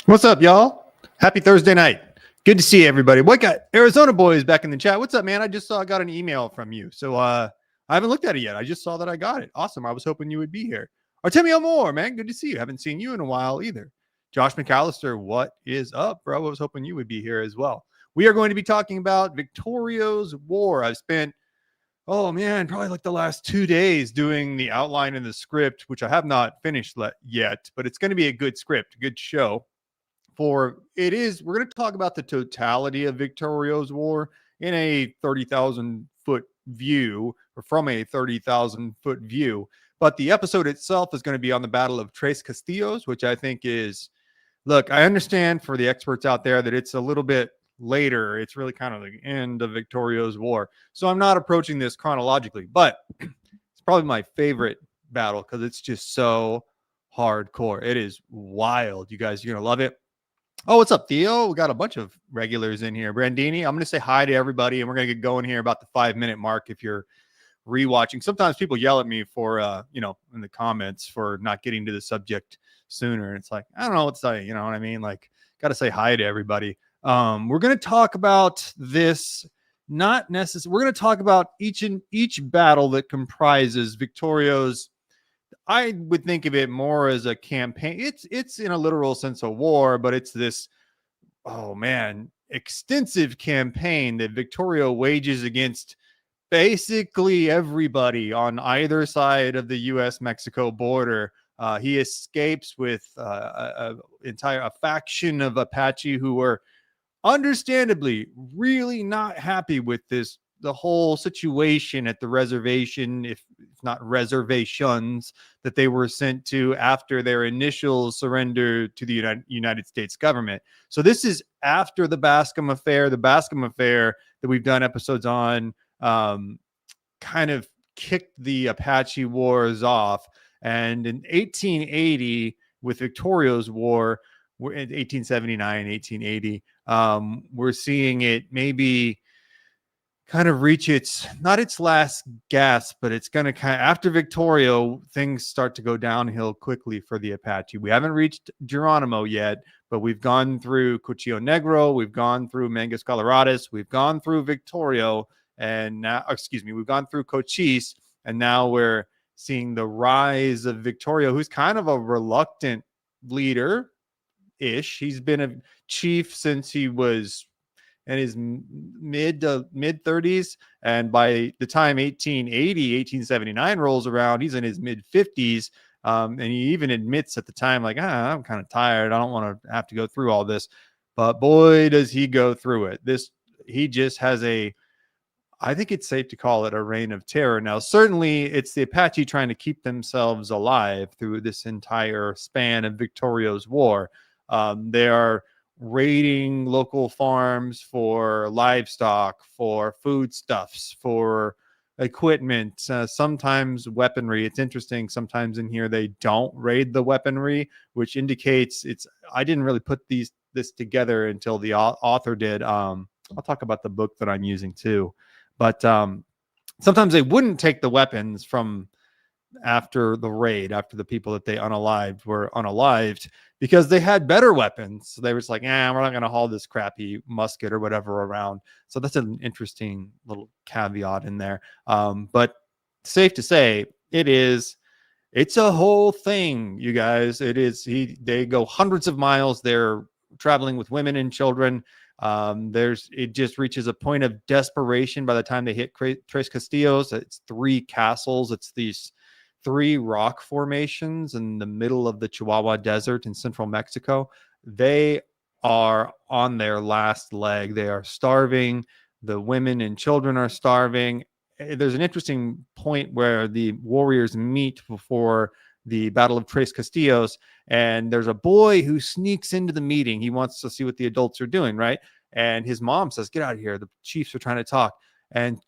What's up, y'all? Happy Thursday night. Good to see everybody. What got Arizona boys back in the chat? What's up, man? I just got an email from you. So I haven't looked at it yet. I just saw that I got it. Awesome. I was hoping you would be here. Artemio Moore, man. Good to see you. Haven't seen you in a while either. Josh McAllister, what is up, bro? I was hoping you would be here as well. We are going to be talking about Victorio's War. I've spent probably like the last 2 days doing the outline and the script, which I have not finished yet, but it's going to be a good script, good show. We're going to talk about the totality of Victorio's War in a 30,000 foot view, or from a 30,000 foot view. But the episode itself is going to be on the Battle of Tres Castillos, which I think is, look, I understand for the experts out there that it's a little bit later. It's really kind of the end of Victorio's War. So I'm not approaching this chronologically, but it's probably my favorite battle because it's just so hardcore. It is wild. You guys, you're going to love it. Oh, what's up, Theo? We got a bunch of regulars in here. Brandini, I'm going to say hi to everybody, and we're going to get going here about the 5-minute mark if you're rewatching. Sometimes people yell at me for, in the comments for not getting to the subject sooner. And it's like, I don't know what to say. You know what I mean? Like, got to say hi to everybody. We're going to talk about this, not necessarily. We're going to talk about each battle that comprises Victorio's. I would think of it more as a campaign. It's in a literal sense a war, but it's this, extensive campaign that Victorio wages against basically everybody on either side of the U.S.-Mexico border. He escapes with a faction of Apache who were understandably really not happy with the whole situation at the reservation, if not reservations, that they were sent to after their initial surrender to the United States government. So this is after the Bascom affair. The Bascom affair that we've done episodes on kind of kicked the Apache wars off. And in 1880, with Victorio's War, in 1879, 1880, we're seeing it maybe kind of reach not its last gasp, but it's going to kind of, after Victorio, things start to go downhill quickly for the Apache. We haven't reached Geronimo yet, but we've gone through Cuchillo Negro, we've gone through Mangus Colorados, we've gone through Victorio, and now, we've gone through Cochise, and now we're seeing the rise of Victorio, who's kind of a reluctant leader-ish. He's been a chief since he was in his mid 30s, and by the time 1879 rolls around, he's in his mid 50s, and he even admits at the time, like, I'm kind of tired, I don't want to have to go through all this. But boy, does he go through it. He just has I think it's safe to call it a reign of terror. Now, certainly it's the Apache trying to keep themselves alive through this entire span of Victorio's War. They are raiding local farms for livestock, for foodstuffs, for equipment, sometimes weaponry. It's interesting. Sometimes in here they don't raid the weaponry, which indicates I didn't really put this together until the author did. I'll talk about the book that I'm using too, but sometimes they wouldn't take the weapons from after the raid, after the people that they unalived were unalived, because they had better weapons. So they were just like, we're not going to haul this crappy musket or whatever around. So that's an interesting little caveat in there. But safe to say, it's a whole thing, you guys. It is. They go hundreds of miles. They're traveling with women and children. It just reaches a point of desperation by the time they hit Tres Castillos. It's 3 castles. It's these 3 rock formations in the middle of the Chihuahua Desert in central Mexico. They are on their last leg. They are starving. The women and children are starving. There's an interesting point where the warriors meet before the Battle of Tres Castillos, and there's a boy who sneaks into the meeting. He wants to see what the adults are doing, right? And his mom says, "Get out of here. The chiefs are trying to talk." And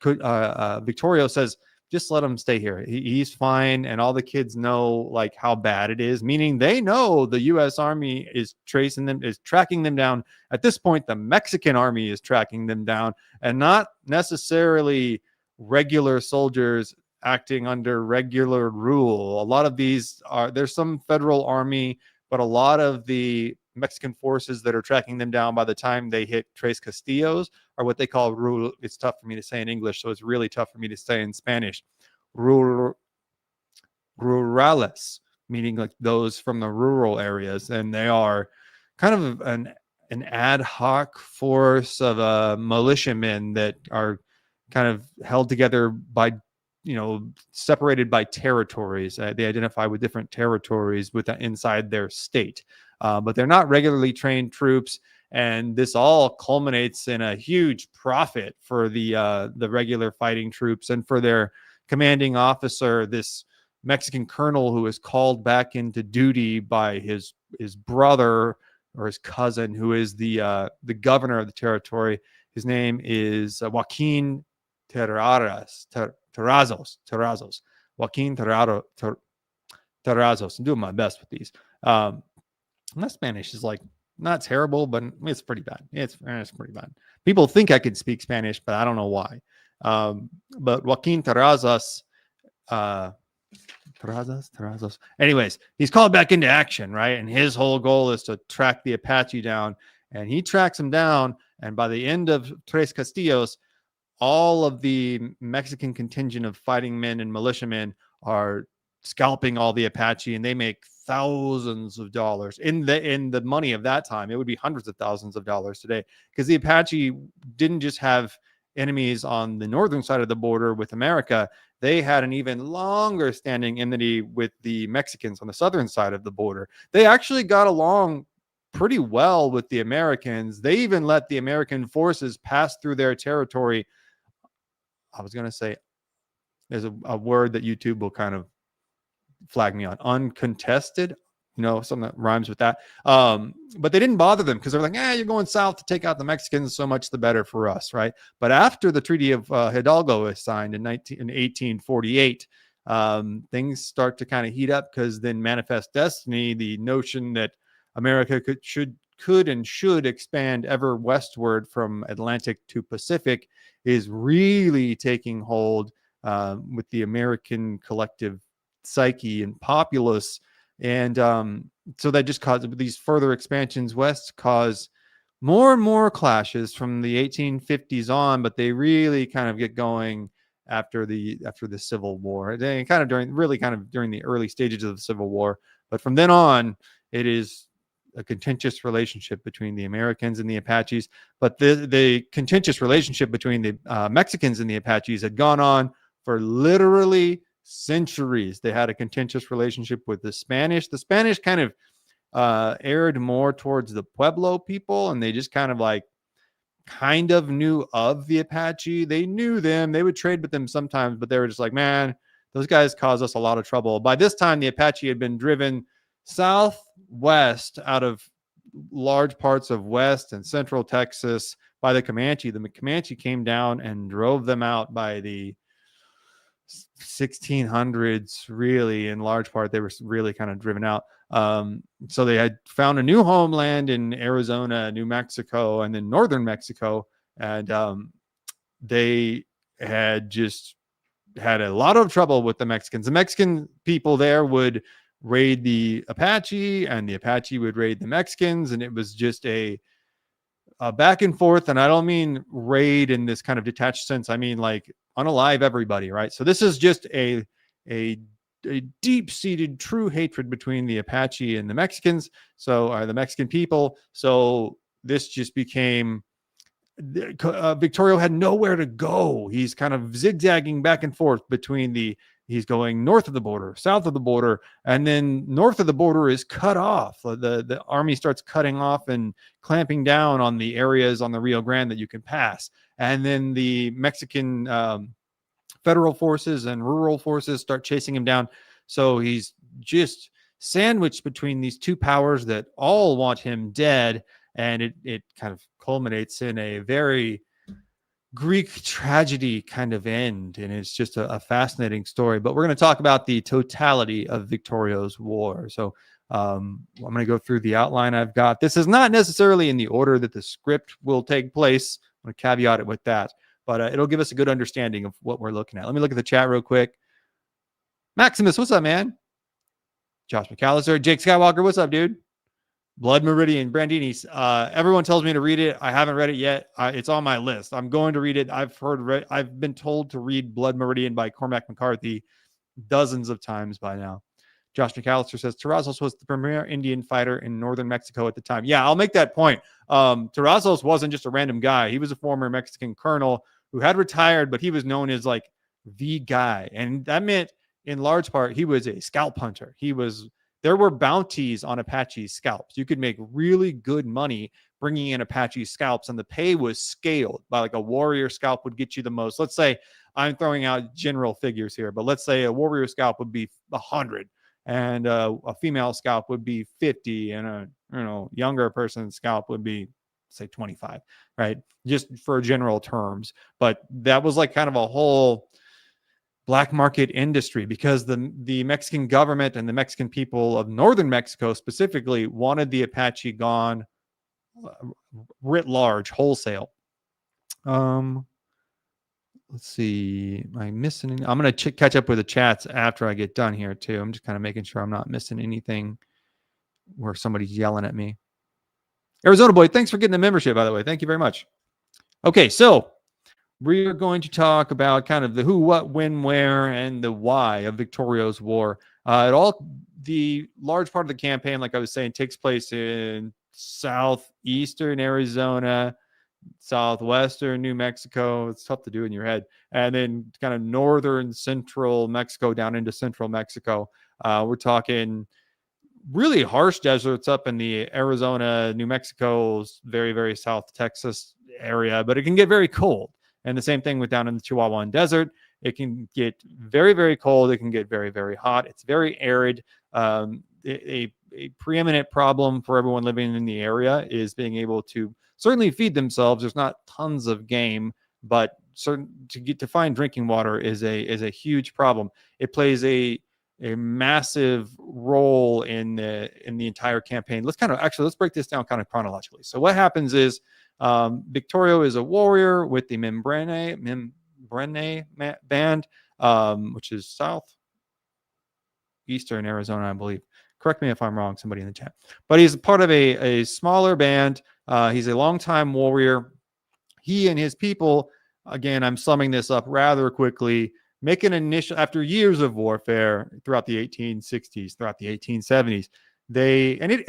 Victorio says, "Just let him stay here. He's fine." And all the kids know like how bad it is, meaning they know the U.S. Army is tracking them down. At this point, the Mexican Army is tracking them down, and not necessarily regular soldiers acting under regular rule. A lot of these there's some federal army, but a lot of the Mexican forces that are tracking them down by the time they hit Tres Castillos are what they call rural. It's tough for me to say in English, so it's really tough for me to say in Spanish. Rural, rurales, meaning like those from the rural areas, and they are kind of an ad hoc force of militiamen that are kind of held together by, separated by territories. They identify with different territories inside their state, but they're not regularly trained troops. And this all culminates in a huge profit for the regular fighting troops and for their commanding officer, this Mexican colonel who is called back into duty by his brother or his cousin, who is the governor of the territory. His name is Joaquin Terrazos. Joaquin Terrazos. I'm doing my best with these. My Spanish is like not terrible, but it's pretty bad. It's pretty bad. People think I could speak Spanish, but I don't know why. But Joaquin Terrazos. Terrazos. Anyways, he's called back into action, right? And his whole goal is to track the Apache down. And he tracks him down. And by the end of Tres Castillos, all of the Mexican contingent of fighting men and militiamen are scalping all the Apache, and they make thousands of dollars in the money of that time. It would be hundreds of thousands of dollars today, because the Apache didn't just have enemies on the northern side of the border with America. They had an even longer standing enmity with the Mexicans on the southern side of the border. They actually got along pretty well with the Americans. They even let the American forces pass through their territory. I was going to say, there's a word that YouTube will kind of flag me on, uncontested, something that rhymes with that. But they didn't bother them because they're like, you're going south to take out the Mexicans, so much the better for us, right? But after the Treaty of Hidalgo is signed in 1848, things start to kind of heat up, because then Manifest Destiny, the notion that America could and should expand ever westward from Atlantic to Pacific, is really taking hold with the American collective psyche and populace. And so that just caused these further expansions west, cause more and more clashes from the 1850s on, but they really kind of get going after the Civil War. They kind of during the early stages of the Civil War. But from then on, it is a contentious relationship between the Americans and the Apaches. But the contentious relationship between the Mexicans and the Apaches had gone on for literally centuries. They had a contentious relationship with the Spanish. The Spanish kind of erred more towards the Pueblo people, and they just kind of knew of the Apache. They knew them. They would trade with them sometimes, but they were just like, man, those guys cause us a lot of trouble. By this time, the Apache had been driven southwest out of large parts of West and Central Texas by the Comanche. The Comanche came down and drove them out by the 1600s. Really, in large part, they were really kind of driven out. So they had found a new homeland in Arizona, New Mexico, and then northern Mexico. And they had just had a lot of trouble with the Mexicans. The Mexican people there would raid the Apache, and the Apache would raid the Mexicans, and it was just a back and forth. And I don't mean raid in this kind of detached sense. I mean like unalive everybody, right? So this is just a deep-seated true hatred between the Apache and the Mexicans, so the Mexican people. So this just became Victorio had nowhere to go. He's kind of zigzagging back and forth between he's going north of the border, south of the border, and then north of the border is cut off. The army starts cutting off and clamping down on the areas on the Rio Grande that you can pass. And then the Mexican federal forces and rural forces start chasing him down. So he's just sandwiched between these two powers that all want him dead. And it kind of culminates in a very Greek tragedy kind of end. And it's just a fascinating story. But we're going to talk about the totality of Victorio's war. So I'm going to go through the outline I've got. This is not necessarily in the order that the script will take place. I'm going to caveat it with that. But it'll give us a good understanding of what we're looking at. Let me look at the chat real quick. Maximus, what's up, man? Josh McAllister. Jake Skywalker, what's up, dude? Blood Meridian, Brandini. Everyone tells me to read it. I haven't read it yet. It's on my list. I'm going to read it. I've been told to read Blood Meridian by Cormac McCarthy dozens of times by now. Josh McAllister says Terrazas was the premier Indian fighter in northern Mexico at the time. Yeah, I'll make that point. Terrazas wasn't just a random guy. He was a former Mexican colonel who had retired, but he was known as like the guy. And that meant in large part, he was a scalp hunter. There were bounties on Apache scalps. You could make really good money bringing in Apache scalps, and the pay was scaled by like a warrior scalp would get you the most. Let's say I'm throwing out general figures here, but let's say a warrior scalp would be 100 and a female scalp would be 50 and a younger person's scalp would be say 25, right? Just for general terms. But that was like kind of a whole black market industry because the Mexican government and the Mexican people of northern Mexico specifically wanted the Apache gone writ large, wholesale. Let's see. Am I missing any? I'm going to catch up with the chats after I get done here too. I'm just kind of making sure I'm not missing anything where somebody's yelling at me. Arizona Boy, thanks for getting the membership, by the way. Thank you very much. Okay, so we are going to talk about kind of the who, what, when, where, and the why of Victorio's war. The large part of the campaign, like I was saying, takes place in southeastern Arizona, southwestern New Mexico. It's tough to do in your head. And then kind of northern central Mexico down into central Mexico. We're talking really harsh deserts up in the Arizona, New Mexico, very, very south Texas area, but it can get very cold. And the same thing with down in the Chihuahuan Desert. It can get very, very cold. It can get very, very hot. It's very arid. A preeminent problem for everyone living in the area is being able to certainly feed themselves. There's not tons of game, but to find drinking water is a huge problem. It plays a massive role in the entire campaign. Let's break this down kind of chronologically. So what happens is Victorio is a warrior with the Membrane band, which is southeastern Arizona, I believe. Correct me if I'm wrong, somebody in the chat. But he's part of a smaller band. He's a longtime warrior. He and his people, again, I'm summing this up rather quickly, make an initial, after years of warfare throughout the 1860s, throughout the 1870s, it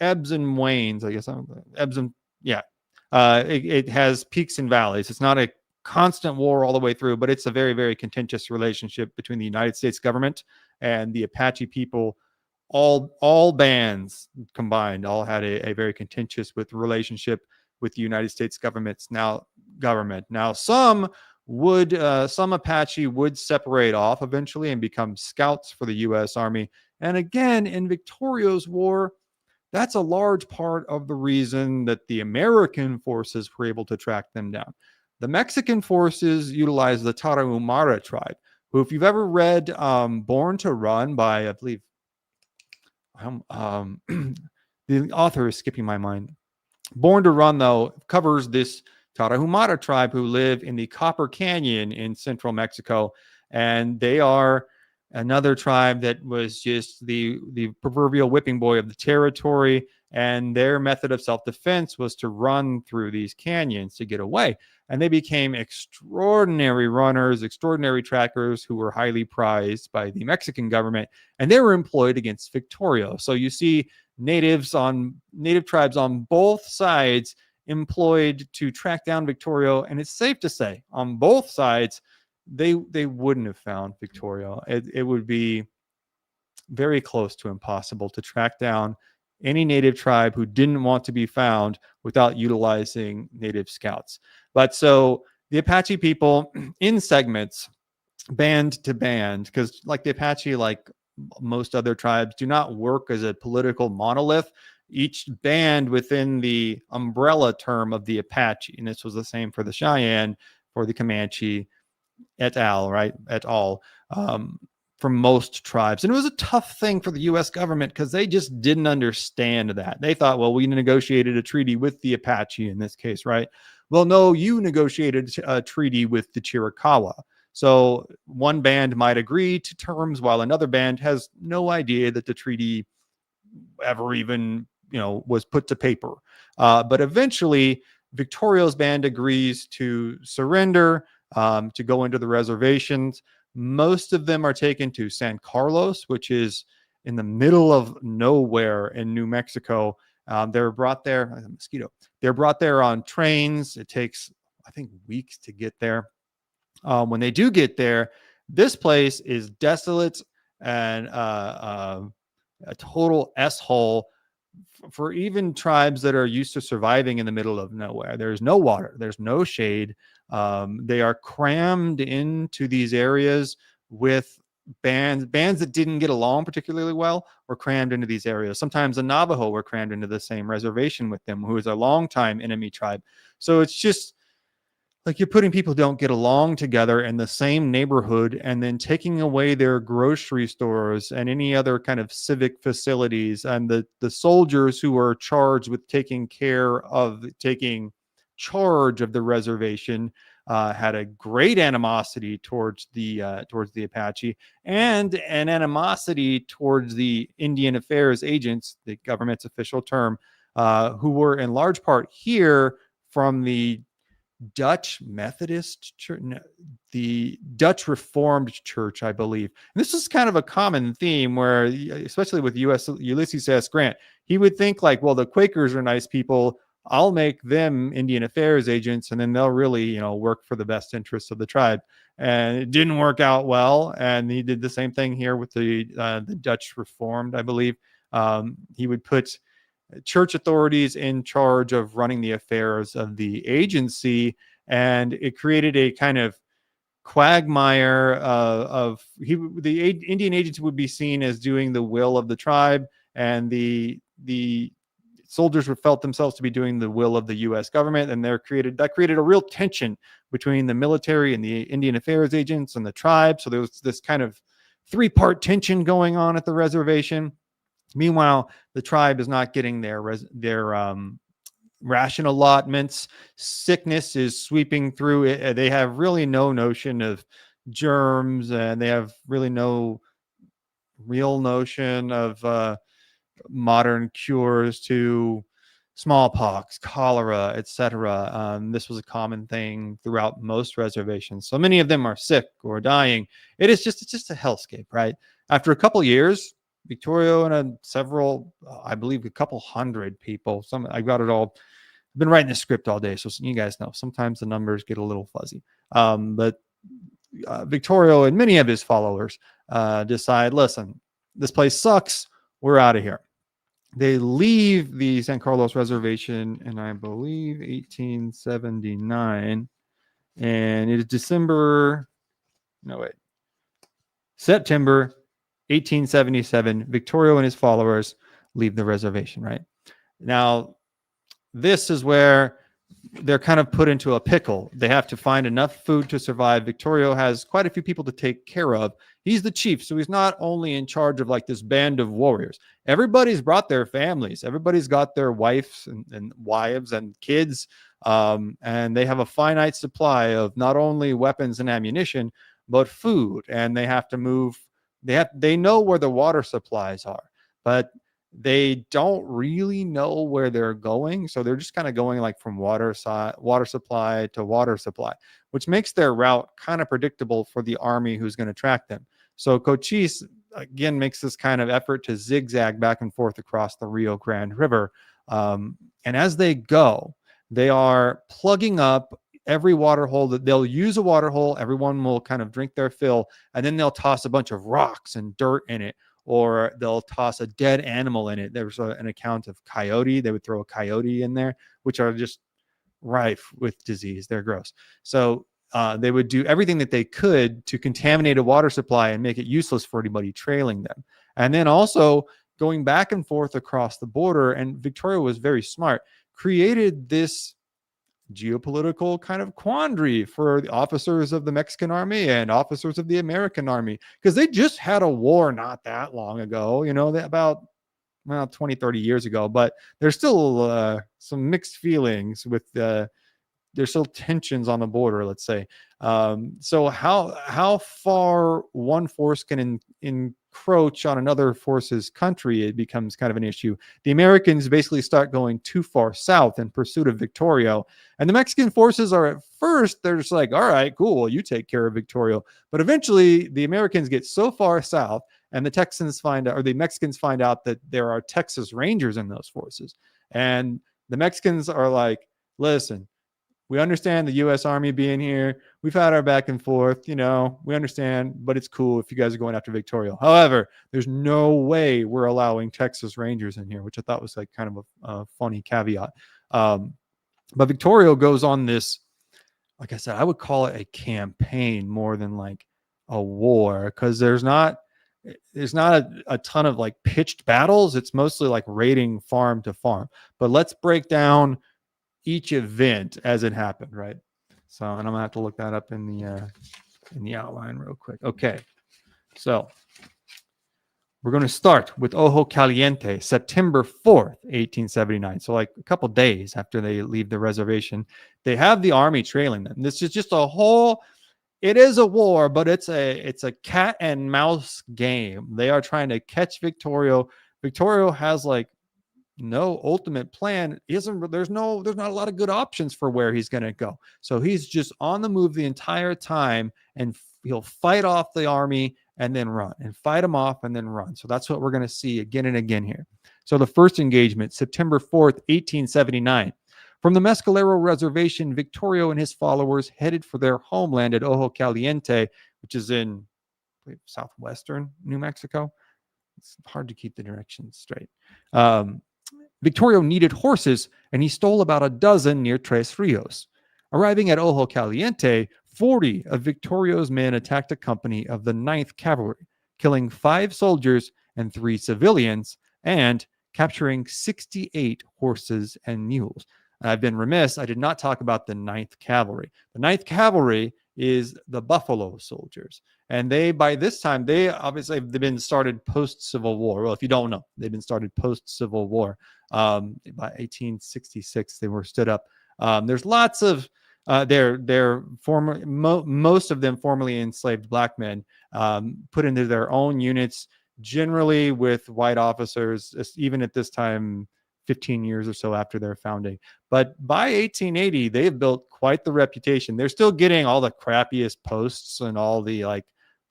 ebbs and wanes, I guess. It has peaks and valleys. It's not a constant war all the way through, but it's a very, very contentious relationship between the United States government and the Apache people. All bands combined all had a very contentious relationship with the United States government. Now some Apache would separate off eventually and become scouts for the U.S. Army. And again, in Victorio's war, that's a large part of the reason that the American forces were able to track them down. The Mexican forces utilized the Tarahumara tribe, who, if you've ever read Born to Run by, I believe, the author is skipping my mind. Born to Run, though, covers this Tarahumara tribe who live in the Copper Canyon in central Mexico. And they are another tribe that was just the proverbial whipping boy of the territory. And their method of self-defense was to run through these canyons to get away. And they became extraordinary runners, extraordinary trackers who were highly prized by the Mexican government. And they were employed against Victorio. So you see native tribes on both sides employed to track down Victorio. And it's safe to say on both sides, they wouldn't have found Victorio. It would be very close to impossible to track down any native tribe who didn't want to be found without utilizing native scouts. But so the Apache people in segments, band to band, because like the Apache, like most other tribes, do not work as a political monolith. Each band within the umbrella term of the Apache, and this was the same for the Cheyenne, for the Comanche, et al., right? Et al. For most tribes. And it was a tough thing for the U.S. government because they just didn't understand that. They thought, well, we negotiated a treaty with the Apache in this case, right? Well, no, you negotiated a treaty with the Chiricahua. So one band might agree to terms while another band has no idea that the treaty ever even, was put to paper. But eventually, Victorio's band agrees to surrender, to go into the reservations. Most of them are taken to San Carlos, which is in the middle of nowhere in New Mexico. They're brought there, mosquito. They're brought there on trains. It takes, I think, weeks to get there. When they do get there, this place is desolate and a total s-hole for even tribes that are used to surviving in the middle of nowhere. There's no water, there's no shade. They are crammed into these areas with bands that didn't get along particularly well were crammed into these areas. Sometimes the Navajo were crammed into the same reservation with them, who is a longtime enemy tribe. So it's just like you're putting people who don't get along together in the same neighborhood and then taking away their grocery stores and any other kind of civic facilities. And the soldiers who are charged with taking charge of the reservation had a great animosity towards the Apache, and an animosity towards the Indian Affairs agents, the government's official term, who were in large part here from the Dutch Methodist Church, no, the Dutch Reformed Church, I believe. And this is kind of a common theme where, especially with Ulysses S. Grant, he would think like, well, the Quakers are nice people. I'll make them Indian Affairs agents, and then they'll really, work for the best interests of the tribe. And it didn't work out well. And he did the same thing here with the Dutch Reformed, I believe. He would put church authorities in charge of running the affairs of the agency, and it created a kind of quagmire the Indian agents would be seen as doing the will of the tribe, and the soldiers would felt themselves to be doing the will of the U.S. government, and that created a real tension between the military and the Indian Affairs agents and the tribe. So there was this kind of three-part tension going on at the reservation. Meanwhile, the tribe is not getting their ration allotments. Sickness is sweeping through it. They have really no notion of germs, and they have really no real notion of modern cures to smallpox, cholera, etc. This was a common thing throughout most reservations. So many of them are sick or dying. It's just a hellscape, right? After a couple years, Victorio and I believe a couple hundred people. I got it all. I've been writing the script all day, so you guys know sometimes the numbers get a little fuzzy. But Victorio and many of his followers decide, listen, this place sucks. We're out of here. They leave the San Carlos reservation in, I believe, 1879, and it is September 1877, Victorio and his followers leave the reservation, right? Now, this is where they're kind of put into a pickle. They have to find enough food to survive. Victorio has quite a few people to take care of. He's the chief, so he's not only in charge of like this band of warriors. Everybody's brought their families. Everybody's got their wives and wives and kids, and they have a finite supply of not only weapons and ammunition, but food. And they have to move. They know where the water supplies are, but they don't really know where they're going. So they're just kind of going like from water supply to water supply, which makes their route kind of predictable for the army who's going to track them. So Cochise, again, makes this kind of effort to zigzag back and forth across the Rio Grande River. And as they go, they are plugging up every water hole that they'll use a water hole. Everyone will kind of drink their fill, and then they'll toss a bunch of rocks and dirt in it, or they'll toss a dead animal in it. There's an account of coyote. They would throw a coyote in there, which are just rife with disease. They're gross. So they would do everything that they could to contaminate a water supply and make it useless for anybody trailing them. And then also going back and forth across the border, and Victoria was very smart, created this geopolitical kind of quandary for the officers of the Mexican army and officers of the American army, because they just had a war not that long ago, about 20, 30 years ago, but there's still some mixed feelings with there's still tensions on the border, let's say. So how far one force can encroach on another force's country, it becomes kind of an issue. The Americans basically start going too far south in pursuit of Victorio. And the Mexican forces are at first, they're just like, all right, cool, well, you take care of Victorio. But eventually the Americans get so far south, and the Texans find out, or the Mexicans find out, that there are Texas Rangers in those forces. And the Mexicans are like, listen, we understand the U.S. Army being here. We've had our back and forth, we understand, but it's cool if you guys are going after Victorio. However, there's no way we're allowing Texas Rangers in here, which I thought was like kind of a funny caveat. But Victorio goes on this, like I said, I would call it a campaign more than like a war, because there's not a ton of like pitched battles. It's mostly like raiding farm to farm. But let's break down each event as it happened, right? So, and I'm gonna have to look that up in the outline real quick. Okay, so we're going to start with Ojo Caliente, September 4th, 1879. So like a couple days after they leave the reservation, they have the army trailing them. This is just it is a war, but it's a cat and mouse game. They are trying to catch Victorio. Victorio has like no ultimate plan. There's not a lot of good options for where he's going to go. So he's just on the move the entire time, and he'll fight off the army and then run, and fight them off and then run. So that's what we're going to see again and again here. So the first engagement, September 4th, 1879. From the Mescalero Reservation, Victorio and his followers headed for their homeland at Ojo Caliente, which is in southwestern New Mexico. It's hard to keep the directions straight. Victorio needed horses, and he stole about a dozen near Tres Rios. Arriving at Ojo Caliente, 40 of Victorio's men attacked a company of the 9th Cavalry, killing 5 soldiers and 3 civilians, and capturing 68 horses and mules. I've been remiss, I did not talk about the 9th Cavalry. The 9th Cavalry is the Buffalo Soldiers. And by this time, they've been started post-Civil War. Well, if you don't know, they've been started post-Civil War. By 1866, they were stood up. There's lots of they're most of them formerly enslaved black men, put into their own units, generally with white officers, even at this time, 15 years or so after their founding. But by 1880, they've built quite the reputation. They're still getting all the crappiest posts and all the I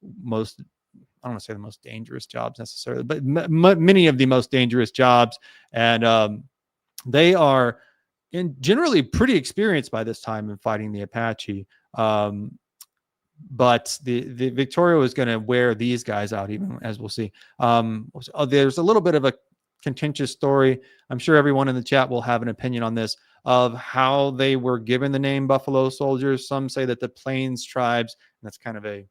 don't want to say the most dangerous jobs necessarily, but many of the most dangerous jobs. And they are generally pretty experienced by this time in fighting the Apache. But the Victorio is going to wear these guys out, even as we'll see. There's a little bit of a contentious story. I'm sure everyone in the chat will have an opinion on this, of how they were given the name Buffalo Soldiers. Some say that the Plains tribes, and that's kind of a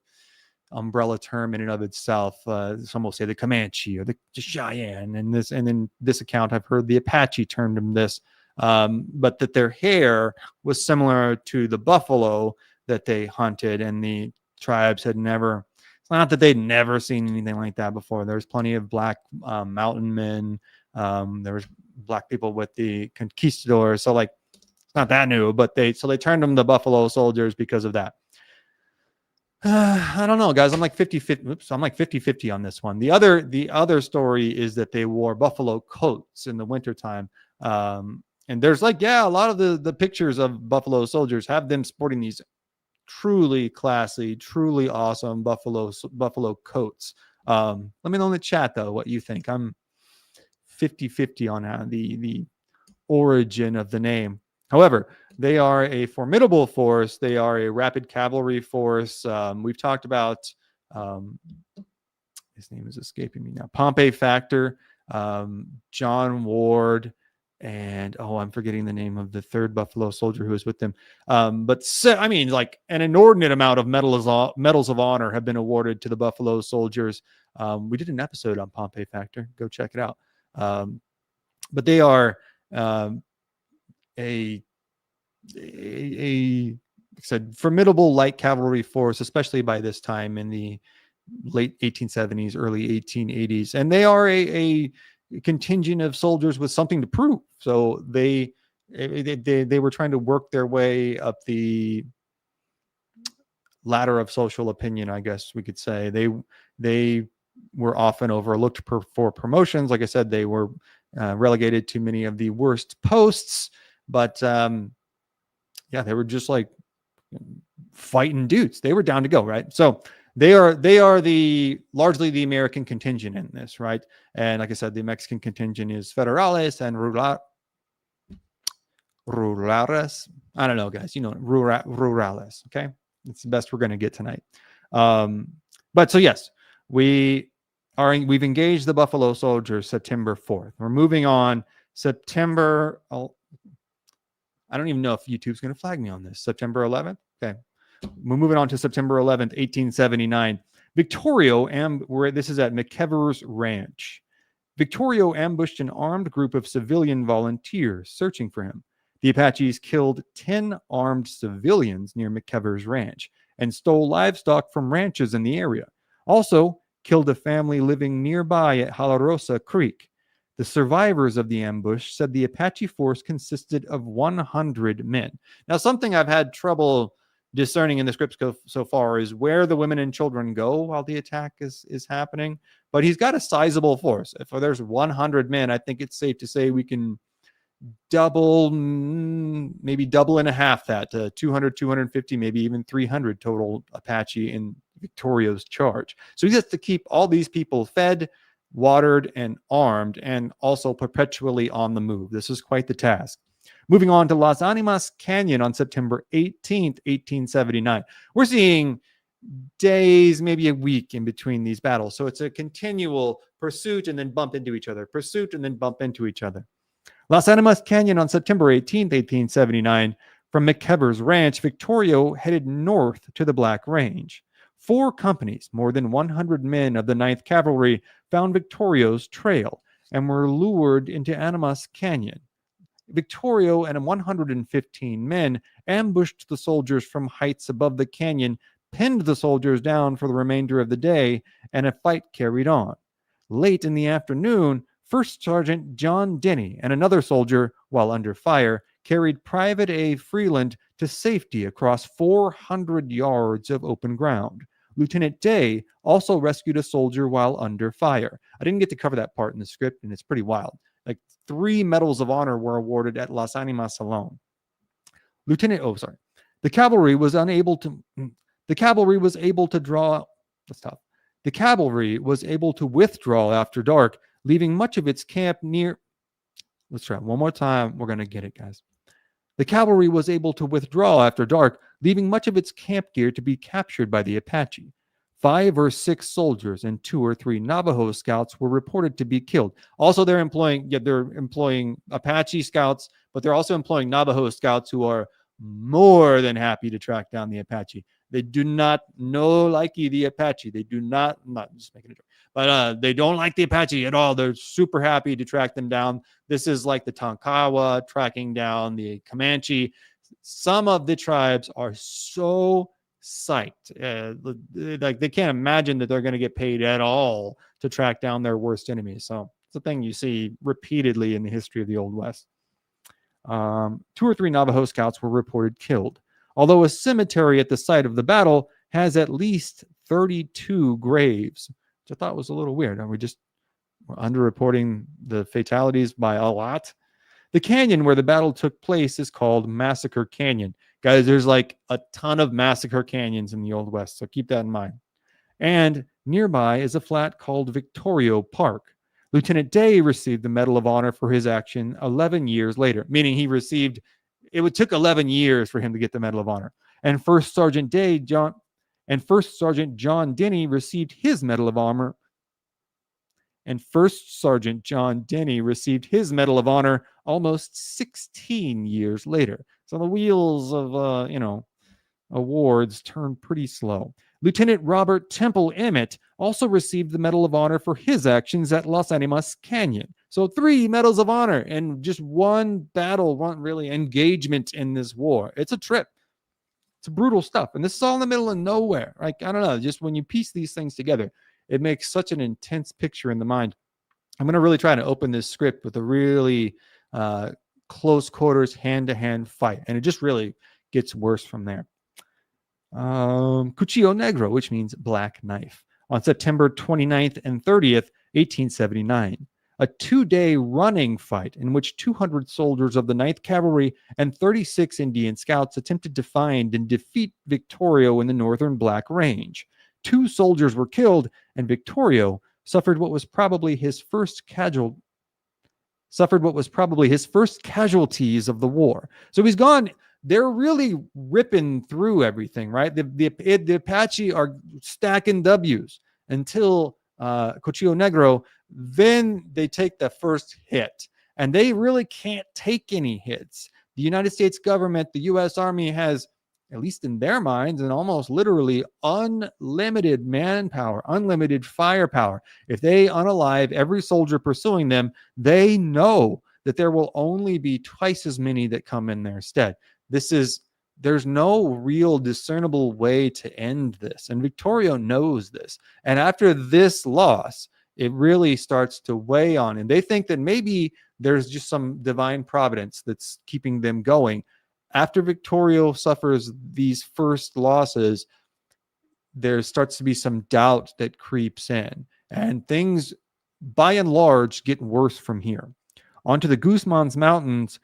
umbrella term in and of itself. Some will say the Comanche or the Cheyenne, and in this account, I've heard the Apache termed them this. But that their hair was similar to the buffalo that they hunted, and the tribes had never. It's not that they'd never seen anything like that before. There's plenty of black mountain men. There was black people with the conquistadors. So like, it's not that new, but they turned them the Buffalo Soldiers because of that. I don't know, guys. I'm like 50-50 on this one. The other story is that they wore buffalo coats in the wintertime. And there's a lot of the pictures of Buffalo Soldiers have them sporting these truly classy, truly awesome buffalo coats. Let me know in the chat though what you think. I'm 50-50 on the origin of the name. However, they are a formidable force. They are a rapid cavalry force. We've talked about his name is escaping me now. Pompey Factor, John Ward, and I'm forgetting the name of the third Buffalo Soldier who was with them. But an inordinate amount of medals of honor have been awarded to the Buffalo Soldiers. We did an episode on Pompey Factor. Go check it out. But they are a formidable light cavalry force, especially by this time in the late 1870s, early 1880s, and they are a contingent of soldiers with something to prove. So they were trying to work their way up the ladder of social opinion, I guess we could say. They were often overlooked for promotions. Like I said, they were relegated to many of the worst posts, but yeah, they were just like fighting dudes. They were down to go, right? So they are the largely the American contingent in this, right? And like I said, the Mexican contingent is Federales and Rurales. I don't know, guys. You know, Rurales. Okay, it's the best we're going to get tonight. But so yes, we've engaged the Buffalo Soldiers September 4th. We're moving on September. I don't even know if YouTube's going to flag me on this. September 11th. Okay, we're moving on to September 11th, 1879. Victorio, this is at McKeever's Ranch. Victorio ambushed an armed group of civilian volunteers searching for him. The Apaches killed 10 armed civilians near McKeever's Ranch and stole livestock from ranches in the area. Also, killed a family living nearby at Halarosa Creek. The survivors of the ambush said the Apache force consisted of 100 men. Now, something I've had trouble discerning in the scripts so far is where the women and children go while the attack is happening. But he's got a sizable force. If there's 100 men, I think it's safe to say we can maybe double and a half that, 200, 250, maybe even 300 total Apache in Victorio's charge. So he has to keep all these people fed, watered, and armed, and also perpetually on the move. This is quite the task. Moving on to Las Animas Canyon on September 18th, 1879. We're seeing days, maybe a week in between these battles. So it's a continual pursuit and then bump into each other, pursuit and then bump into each other. Las Animas Canyon on September 18th, 1879. From McKeever's Ranch, Victorio headed north to the Black Range. 4 companies, more than 100 men of the 9th Cavalry, found Victorio's trail and were lured into Animas Canyon. Victorio and 115 men ambushed the soldiers from heights above the canyon, pinned the soldiers down for the remainder of the day, and a fight carried on. Late in the afternoon, First Sergeant John Denny and another soldier, while under fire, carried Private A. Freeland to safety across 400 yards of open ground. Lieutenant Day also rescued a soldier while under fire. I didn't get to cover that part in the script, and it's pretty wild. Like 3 medals of honor were awarded at Las Animas alone. The cavalry was able to withdraw after dark, leaving much of its camp near. Let's try one more time. We're going to get it, guys. The cavalry was able to withdraw after dark, leaving much of its camp gear to be captured by the Apache. 5 or 6 soldiers and 2 or 3 Navajo scouts were reported to be killed. Also, they're employing Apache scouts, but they're also employing Navajo scouts who are more than happy to track down the Apache. They do not like the Apache. They do not just making a joke, but they don't like the Apache at all. They're super happy to track them down. This is like the Tonkawa tracking down the Comanche. Some of the tribes are so psyched, like they can't imagine that they're going to get paid at all to track down their worst enemies. So it's a thing you see repeatedly in the history of the Old West. 2 or 3 Navajo scouts were reported killed, although a cemetery at the site of the battle has at least 32 graves, which I thought was a little weird. We're underreporting the fatalities by a lot. The canyon where the battle took place is called Massacre Canyon. Guys, there's like a ton of massacre canyons in the Old West, so keep that in mind. And nearby is a flat called Victorio Park. Lieutenant Day received the Medal of Honor for his action 11 years later, meaning it took 11 years for him to get the Medal of Honor. And First Sergeant John Denny received his Medal of Honor. Almost 16 years later. So the wheels of awards turn pretty slow. Lieutenant Robert Temple Emmett also received the Medal of Honor for his actions at Las Animas Canyon. So 3 medals of honor and just one battle, one really engagement in this war. It's a trip. It's brutal stuff. And this is all in the middle of nowhere. Like, I don't know, just when you piece these things together, it makes such an intense picture in the mind. I'm going to really try to open this script with a really close quarters, hand-to-hand fight. And it just really gets worse from there. Cuchillo Negro, which means black knife. on September 29th and 30th, 1879. A 2-day running fight in which 200 soldiers of the 9th Cavalry and 36 Indian scouts attempted to find and defeat Victorio in the northern Black Range. 2 soldiers were killed, and Victorio suffered what was probably his first casualties of the war. So he's gone. They're really ripping through everything, right? The Apache are stacking W's until Cuchillo Negro. Then they take the first hit, and they really can't take any hits. The United States government, the U.S. Army, has, at least in their minds, and almost literally unlimited manpower, unlimited firepower. If they unalive every soldier pursuing them, they know that there will only be twice as many that come in their stead. There's no real discernible way to end this. And Victorio knows this. And after this loss, it really starts to weigh on him. They think that maybe there's just some divine providence that's keeping them going. After Victorio suffers these first losses, there starts to be some doubt that creeps in. And things, by and large, get worse from here. Onto the Guzman's Mountains,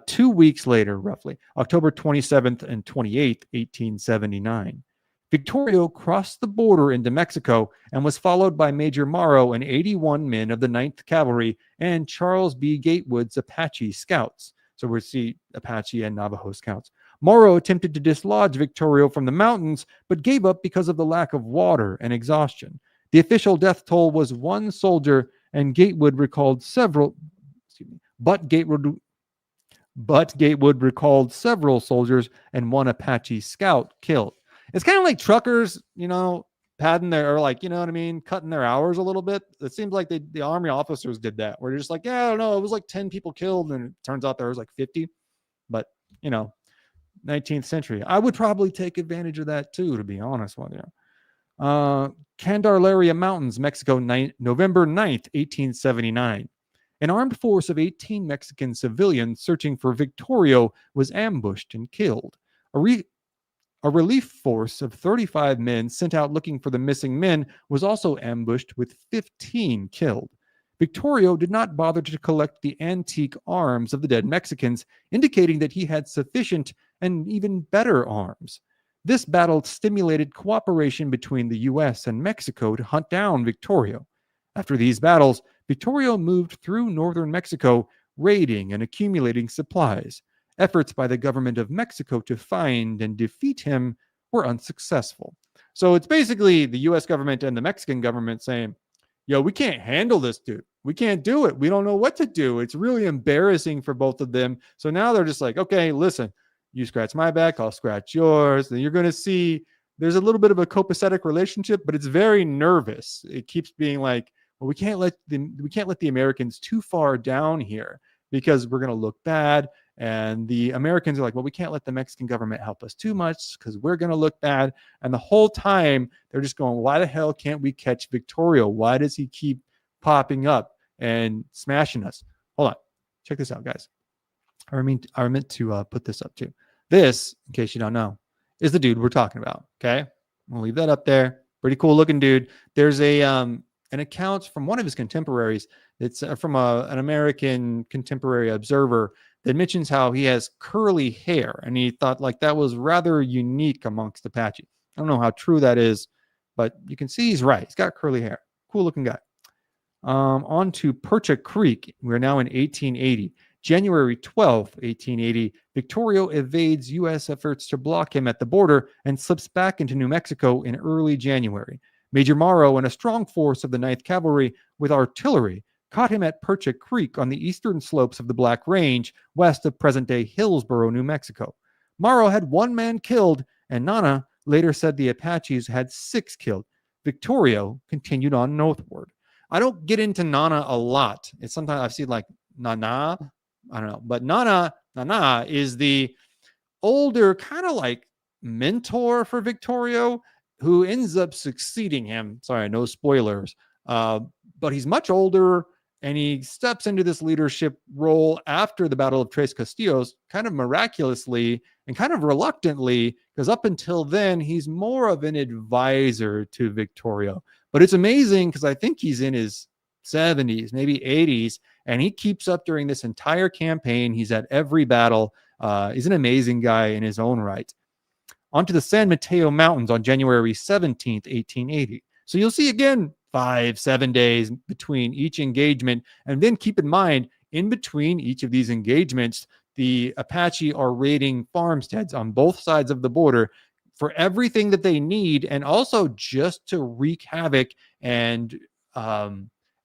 2 weeks later, roughly, October 27th and 28th, 1879. Victorio crossed the border into Mexico and was followed by Major Morrow and 81 men of the 9th Cavalry and Charles B. Gatewood's Apache scouts. So we see Apache and Navajo scouts. Morrow attempted to dislodge Victorio from the mountains, but gave up because of the lack of water and exhaustion. The official death toll was 1 soldier, and Gatewood recalled several. But Gatewood recalled several soldiers and 1 Apache scout killed. It's kind of like truckers, padding their, or like, cutting their hours a little bit. It seems like the Army officers did that, where they're just like, yeah, I don't know, it was like 10 people killed, and it turns out there was like 50. But, 19th century. I would probably take advantage of that too, to be honest with you. Candelaria Mountains, Mexico, November 9th, 1879. An armed force of 18 Mexican civilians searching for Victorio was ambushed and killed. A relief force of 35 men sent out looking for the missing men was also ambushed, with 15 killed. Victorio did not bother to collect the antique arms of the dead Mexicans, indicating that he had sufficient and even better arms. This battle stimulated cooperation between the U.S. and Mexico to hunt down Victorio. After these battles, Victorio moved through northern Mexico, raiding and accumulating supplies. Efforts by the government of Mexico to find and defeat him were unsuccessful. So it's basically the U.S. government and the Mexican government saying, yo, we can't handle this dude. We can't do it. We don't know what to do. It's really embarrassing for both of them. So now they're just like, okay, listen, you scratch my back, I'll scratch yours. And you're going to see there's a little bit of a copacetic relationship, but it's very nervous. It keeps being like, well, we can't let the Americans too far down here because we're going to look bad. And the Americans are like, well, we can't let the Mexican government help us too much because we're going to look bad. And the whole time they're just going, why the hell can't we catch Victorio? Why does he keep popping up and smashing us? Hold on. Check this out, guys. I meant to put this up too. This, in case you don't know, is the dude we're talking about. Okay. We'll leave that up there. Pretty cool looking dude. There's an account from one of his contemporaries. It's from an American contemporary observer that mentions how he has curly hair, and he thought like that was rather unique amongst Apache. I don't know how true that is, but you can see he's right. He's got curly hair. Cool looking guy. On to Percha Creek. We're now in 1880. January 12th, 1880, Victorio evades U.S. efforts to block him at the border and slips back into New Mexico in early January. Major Morrow and a strong force of the 9th Cavalry with artillery caught him at Percha Creek on the eastern slopes of the Black Range, west of present-day Hillsboro, New Mexico. Morrow had 1 man killed, and Nana later said the Apaches had 6 killed. Victorio continued on northward. I don't get into Nana a lot. It's sometimes I've seen like Nana, I don't know, but Nana is the older kind of like mentor for Victorio, who ends up succeeding him. Sorry, no spoilers. But he's much older, and he steps into this leadership role after the Battle of Tres Castillos, kind of miraculously and kind of reluctantly, because up until then, he's more of an advisor to Victorio. But it's amazing because I think he's in his 70s, maybe 80s, and he keeps up during this entire campaign. He's at every battle. He's an amazing guy in his own right. Onto the San Mateo Mountains on January 17th, 1880. So you'll see again 5-7 days between each engagement. And then keep in mind, in between each of these engagements, the Apache are raiding farmsteads on both sides of the border for everything that they need, and also just to wreak havoc and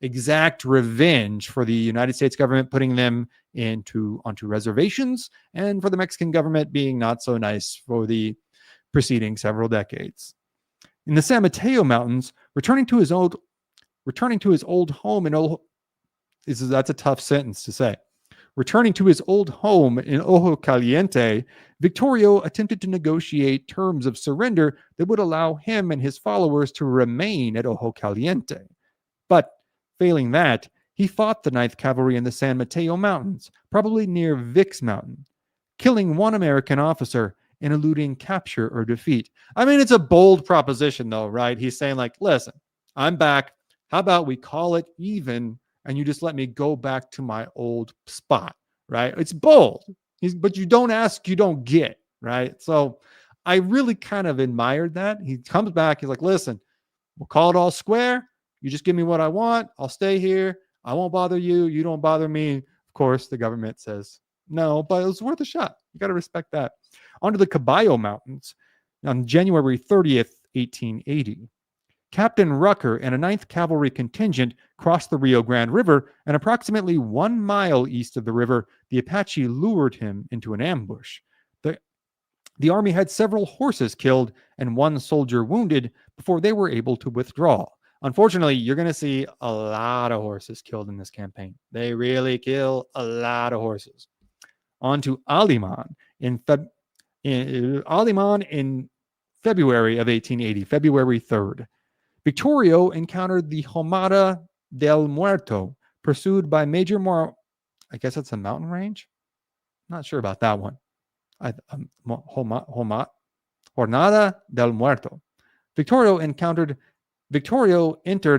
exact revenge for the United States government putting them onto reservations, and for the Mexican government being not so nice for the preceding several decades. In the San Mateo Mountains, returning to his old home in that's a tough sentence to say. Returning to his old home in Ojo Caliente, Victorio attempted to negotiate terms of surrender that would allow him and his followers to remain at Ojo Caliente. But failing that, he fought the 9th Cavalry in the San Mateo Mountains, probably near Vic's Mountain, killing one American officer and eluding capture or defeat. I mean, it's a bold proposition, though, right? He's saying, like, listen, I'm back. How about we call it even, and you just let me go back to my old spot, right? It's bold. But you don't ask, you don't get, right? So I really kind of admired that. He comes back. He's like, listen, we'll call it all square. You just give me what I want. I'll stay here. I won't bother you. You don't bother me. Of course, the government says no, but it was worth a shot. You got to respect that. Onto the Caballo Mountains on January 30th, 1880. Captain Rucker and a 9th Cavalry contingent crossed the Rio Grande River, and approximately 1 mile east of the river, the Apache lured him into an ambush. The army had several horses killed and 1 soldier wounded before they were able to withdraw. Unfortunately, you're going to see a lot of horses killed in this campaign. They really kill a lot of horses. On to Aliman in February of 1880, February 3rd. Victorio encountered the Jornada del Muerto, pursued by Major Moro. I guess that's a mountain range. Not sure about that one. Jornada del Muerto. Victorio entered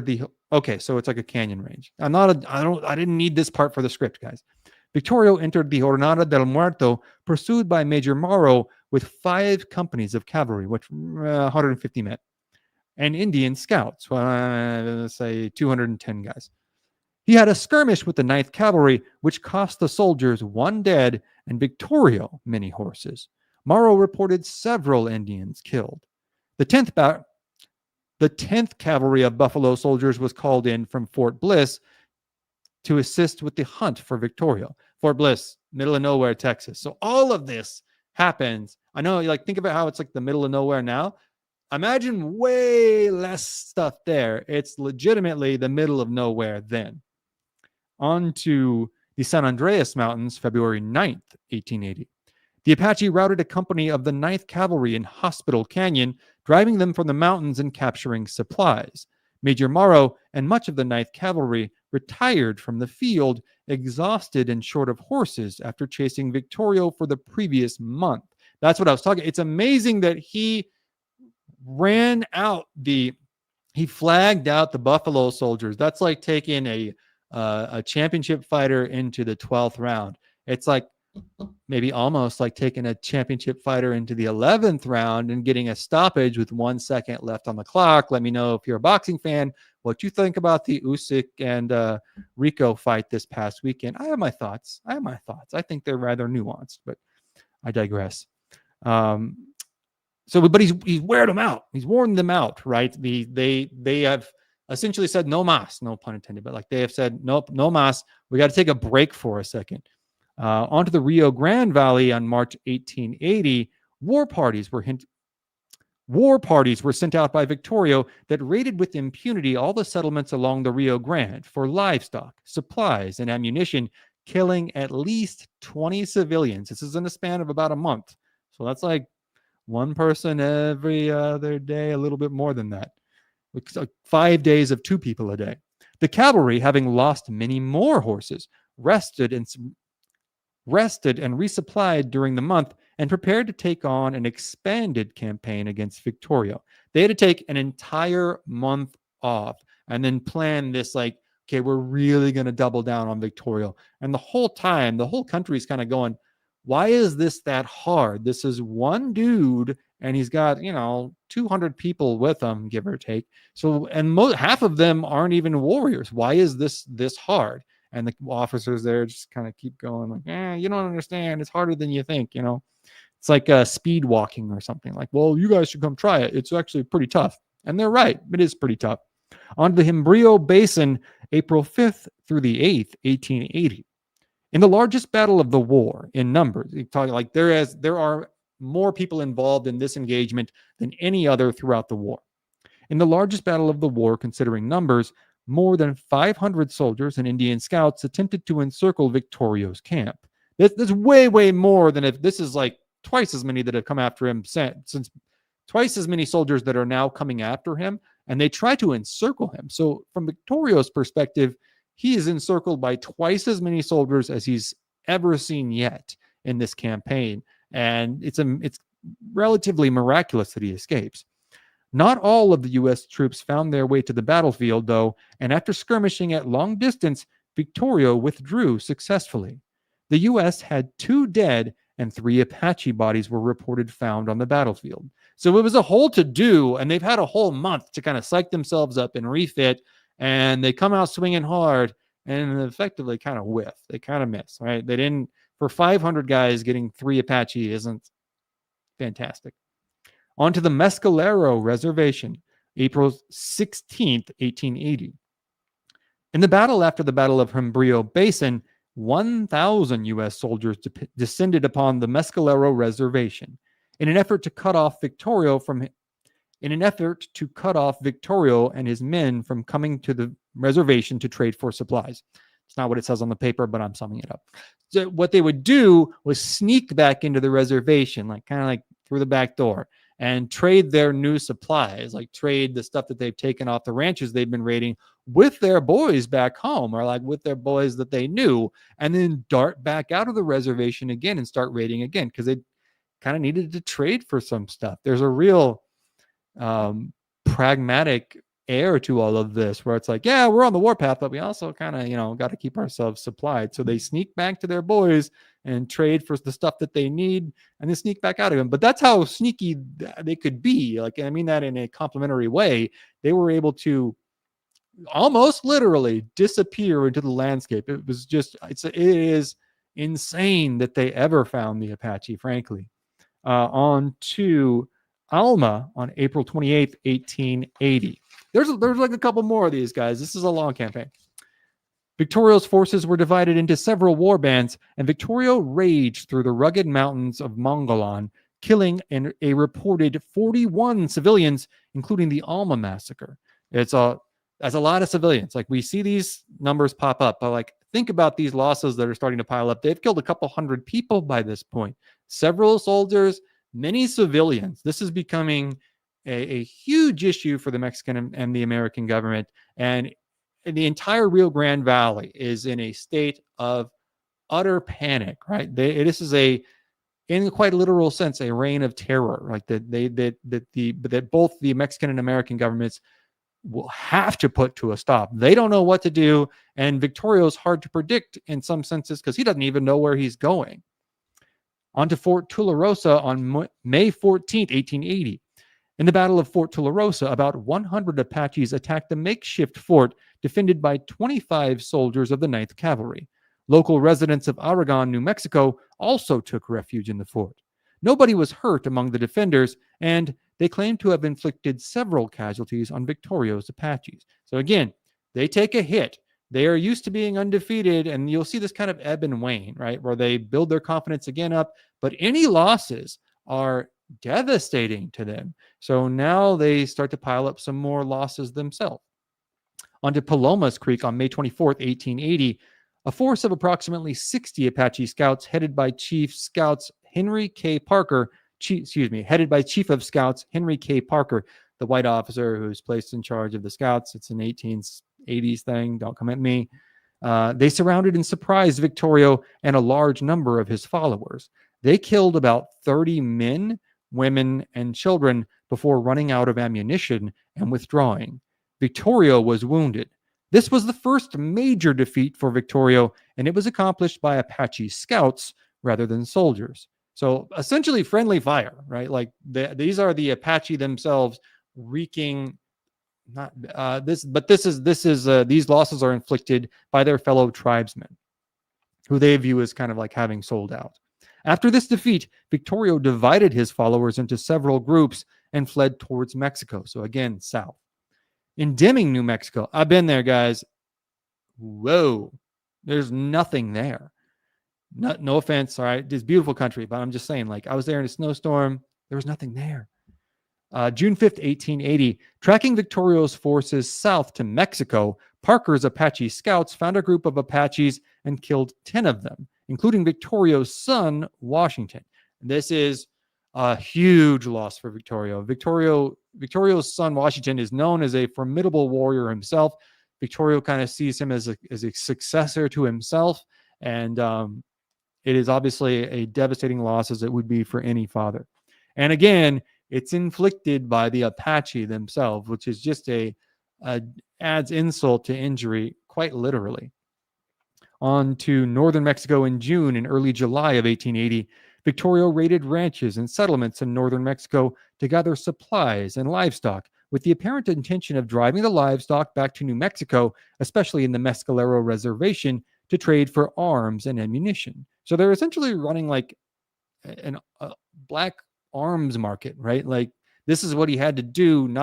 the. Okay, so it's like a canyon range. I didn't need this part for the script, guys. Victorio entered the Jornada del Muerto, pursued by Major Morrow with 5 companies of cavalry, which 150 men, and Indian scouts, let's say 210 guys. He had a skirmish with the 9th Cavalry, which cost the soldiers 1 dead and Victorio many horses. Morrow reported several Indians killed. The 10th Cavalry of Buffalo soldiers was called in from Fort Bliss to assist with the hunt for Victorio. Fort Bliss, middle of nowhere, Texas. So all of this happens. I know, think about how it's like the middle of nowhere now. Imagine way less stuff there. It's legitimately the middle of nowhere then. On to the San Andreas Mountains, February 9th, 1880. The Apache routed a company of the 9th Cavalry in Hospital Canyon, driving them from the mountains and capturing supplies. Major Morrow and much of the 9th Cavalry retired from the field, exhausted and short of horses after chasing Victorio for the previous month. That's what I was talking. It's amazing that he flagged out the Buffalo soldiers. That's like taking a championship fighter into the 12th round. It's like maybe almost like taking a championship fighter into the 11th round and getting a stoppage with 1 second left on the clock. Let me know, if you're a boxing fan, what you think about the Usyk and Rico fight this past weekend. I have my thoughts. I think they're rather nuanced, but I digress. But he's wearing them out. He's worn them out, right? They have essentially said no mas, no pun intended, but like they have said, nope, no mas. We got to take a break for a second. Onto the Rio Grande Valley on March 1880, war parties were sent out by Victorio that raided with impunity all the settlements along the Rio Grande for livestock, supplies, and ammunition, killing at least 20 civilians. This is in a span of about a month. So that's like 1 person every other day, a little bit more than that. 5 days of 2 people a day. The cavalry, having lost many more horses, rested and resupplied during the month and prepared to take on an expanded campaign against Victorio. They had to take an entire month off and then plan this like, okay, we're really going to double down on Victorio. And the whole time, the whole country is kind of going, why is this that hard? This is one dude and he's got, 200 people with him, give or take. So, and half of them aren't even warriors. Why is this hard? And the officers there just kind of keep going like, you don't understand. It's harder than you think, It's like speed walking or something. Like, well, you guys should come try it. It's actually pretty tough. And they're right. It is pretty tough. On the Himbrio Basin, April 5th through the 8th, 1880. In the largest battle of the war in numbers, like there are more people involved in this engagement than any other throughout the war. In the largest battle of the war, considering numbers, more than 500 soldiers and Indian scouts attempted to encircle Victorio's camp. That's way, way more than if this is like twice as many that have come after him since twice as many soldiers that are now coming after him, and they try to encircle him. So from Victorio's perspective, he is encircled by twice as many soldiers as he's ever seen yet in this campaign, and it's relatively miraculous that he escapes. Not all of the U.S. troops found their way to the battlefield, though, and after skirmishing at long distance, Victorio withdrew successfully. The U.S. had 2 dead and 3 Apache bodies were reported found on the battlefield. So it was a whole to-do, and they've had a whole month to kind of psych themselves up and refit, and they come out swinging hard and effectively kind of whiff. They kind of miss, right? They didn't, for 500 guys, getting 3 Apache isn't fantastic. On to the Mescalero Reservation, April 16th, 1880. In the battle after the Battle of Himbrio Basin, 1,000 U.S. soldiers descended upon the Mescalero Reservation in an effort to cut off Victorio and his men from coming to the reservation to trade for supplies. It's not what it says on the paper, but I'm summing it up. So what they would do was sneak back into the reservation, like kind of like through the back door, and trade their new supplies, like trade the stuff that they've taken off the ranches they've been raiding with their boys back home, or like with their boys that they knew, and then dart back out of the reservation again and start raiding again because they kind of needed to trade for some stuff. There's a real pragmatic air to all of this where it's like, yeah, we're on the warpath, but we also kind of, got to keep ourselves supplied. So they sneak back to their boys and trade for the stuff that they need and then sneak back out of them. But that's how sneaky they could be. Like, I mean that in a complimentary way. They were able to almost literally disappear into the landscape. It was just, it is insane that they ever found the Apache, frankly. On to Alma on April 28th, 1880. There's like a couple more of these guys. This is a long campaign. Victorio's forces were divided into several war bands, and Victorio raged through the rugged mountains of Mongolan, killing a reported 41 civilians, including the Alma massacre. That's a lot of civilians. Like, we see these numbers pop up, but like, think about these losses that are starting to pile up. They've killed a couple hundred people by this point. Several soldiers, many civilians. This is becoming a huge issue for the Mexican and the American government. And the entire Rio Grande Valley is in a state of utter panic, right? This is in quite literal sense, a reign of terror, like that both the Mexican and American governments will have to put to a stop. They don't know what to do, and Victorio's hard to predict in some senses because he doesn't even know where he's going. On to Fort Tularosa on May 14th, 1880. In the Battle of Fort Tularosa, about 100 Apaches attacked the makeshift fort defended by 25 soldiers of the 9th Cavalry. Local residents of Aragon, New Mexico, also took refuge in the fort. Nobody was hurt among the defenders, and they claimed to have inflicted several casualties on Victorio's Apaches. So again, they take a hit. They are used to being undefeated, and you'll see this kind of ebb and wane, right, where they build their confidence again up, but any losses are devastating to them. So now they start to pile up some more losses themselves. On to Palomas Creek on May 24th, 1880, a force of approximately 60 Apache scouts headed by Chief of Scouts Henry K. Parker, the white officer who's placed in charge of the scouts. It's an 1880s thing. Don't come at me. They surrounded and surprised Victorio and a large number of his followers. They killed about 30 men, women, and children before running out of ammunition and withdrawing. Victorio was wounded. This was the first major defeat for Victorio, and it was accomplished by Apache scouts rather than soldiers. So essentially friendly fire, right? Like these are the Apache themselves wreaking not these losses are inflicted by their fellow tribesmen, who they view as kind of like having sold out. After this defeat, Victorio divided his followers into several groups and fled towards Mexico. So again, south. In Deming, New Mexico, I've been there, guys. Whoa, there's nothing there. No offense, all right, it's beautiful country, but I'm just saying, like, I was there in a snowstorm. There was nothing there. June 5th, 1880, tracking Victorio's forces south to Mexico, Parker's Apache scouts found a group of Apaches and killed 10 of them, including Victorio's son, Washington. This is a huge loss for Victorio. Victorio's son, Washington, is known as a formidable warrior himself. Victorio kind of sees him as a successor to himself, and it is obviously a devastating loss, as it would be for any father. And again, it's inflicted by the Apache themselves, which is just adds insult to injury, quite literally. On to northern Mexico in June and early July of 1880, Victorio raided ranches and settlements in northern Mexico to gather supplies and livestock, with the apparent intention of driving the livestock back to New Mexico, especially in the Mescalero Reservation, to trade for arms and ammunition. So they're essentially running like a black arms market, right? Like, this is what he had to do.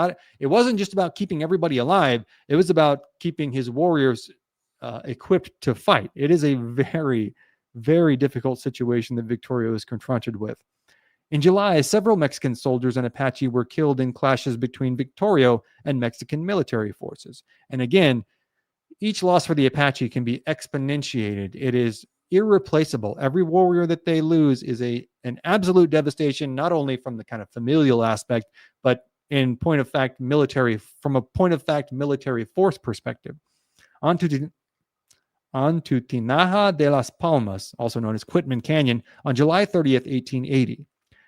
It wasn't just about keeping everybody alive. It was about keeping his warriors equipped to fight. It is a very, very difficult situation that Victorio is confronted with. In July, several Mexican soldiers and Apache were killed in clashes between Victorio and Mexican military forces. And again, each loss for the Apache can be exponentiated. It is irreplaceable. Every warrior that they lose is an absolute devastation, not only from the kind of familial aspect, but from a point of fact military force perspective. On to Tinaja de las Palmas, also known as Quitman Canyon, on July 30th, 1880.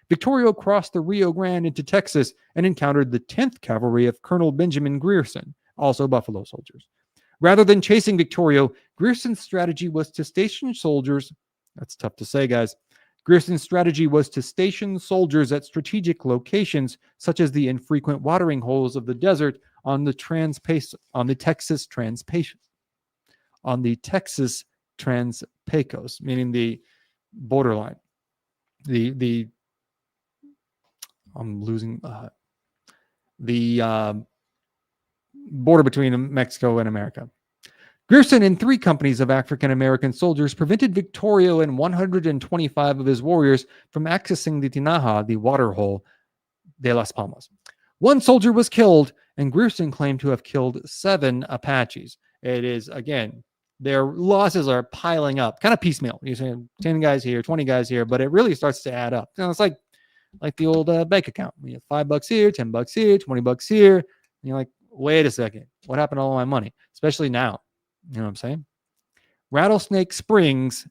Victorio crossed the Rio Grande into Texas and encountered the 10th Cavalry of Colonel Benjamin Grierson, also Buffalo soldiers. Rather than chasing Victorio, Grierson's strategy was to station soldiers. That's tough to say, guys. Grierson's strategy was to station soldiers at strategic locations, such as the infrequent watering holes of the desert on the Texas Trans-Pecos, meaning the borderline. The border between Mexico and America. Grierson and 3 companies of African-American soldiers prevented Victorio and 125 of his warriors from accessing the Tinaja, the water hole de las Palmas. 1 soldier was killed, and Grierson claimed to have killed 7 Apaches. It is, again, their losses are piling up, kind of piecemeal. You're saying 10 guys here, 20 guys here, but it really starts to add up. It's like the old bank account. You have $5 here, $10 here, $20 here. And you're like, wait a second, what happened to all my money? Especially now. You know what I'm saying? Rattlesnake Springs,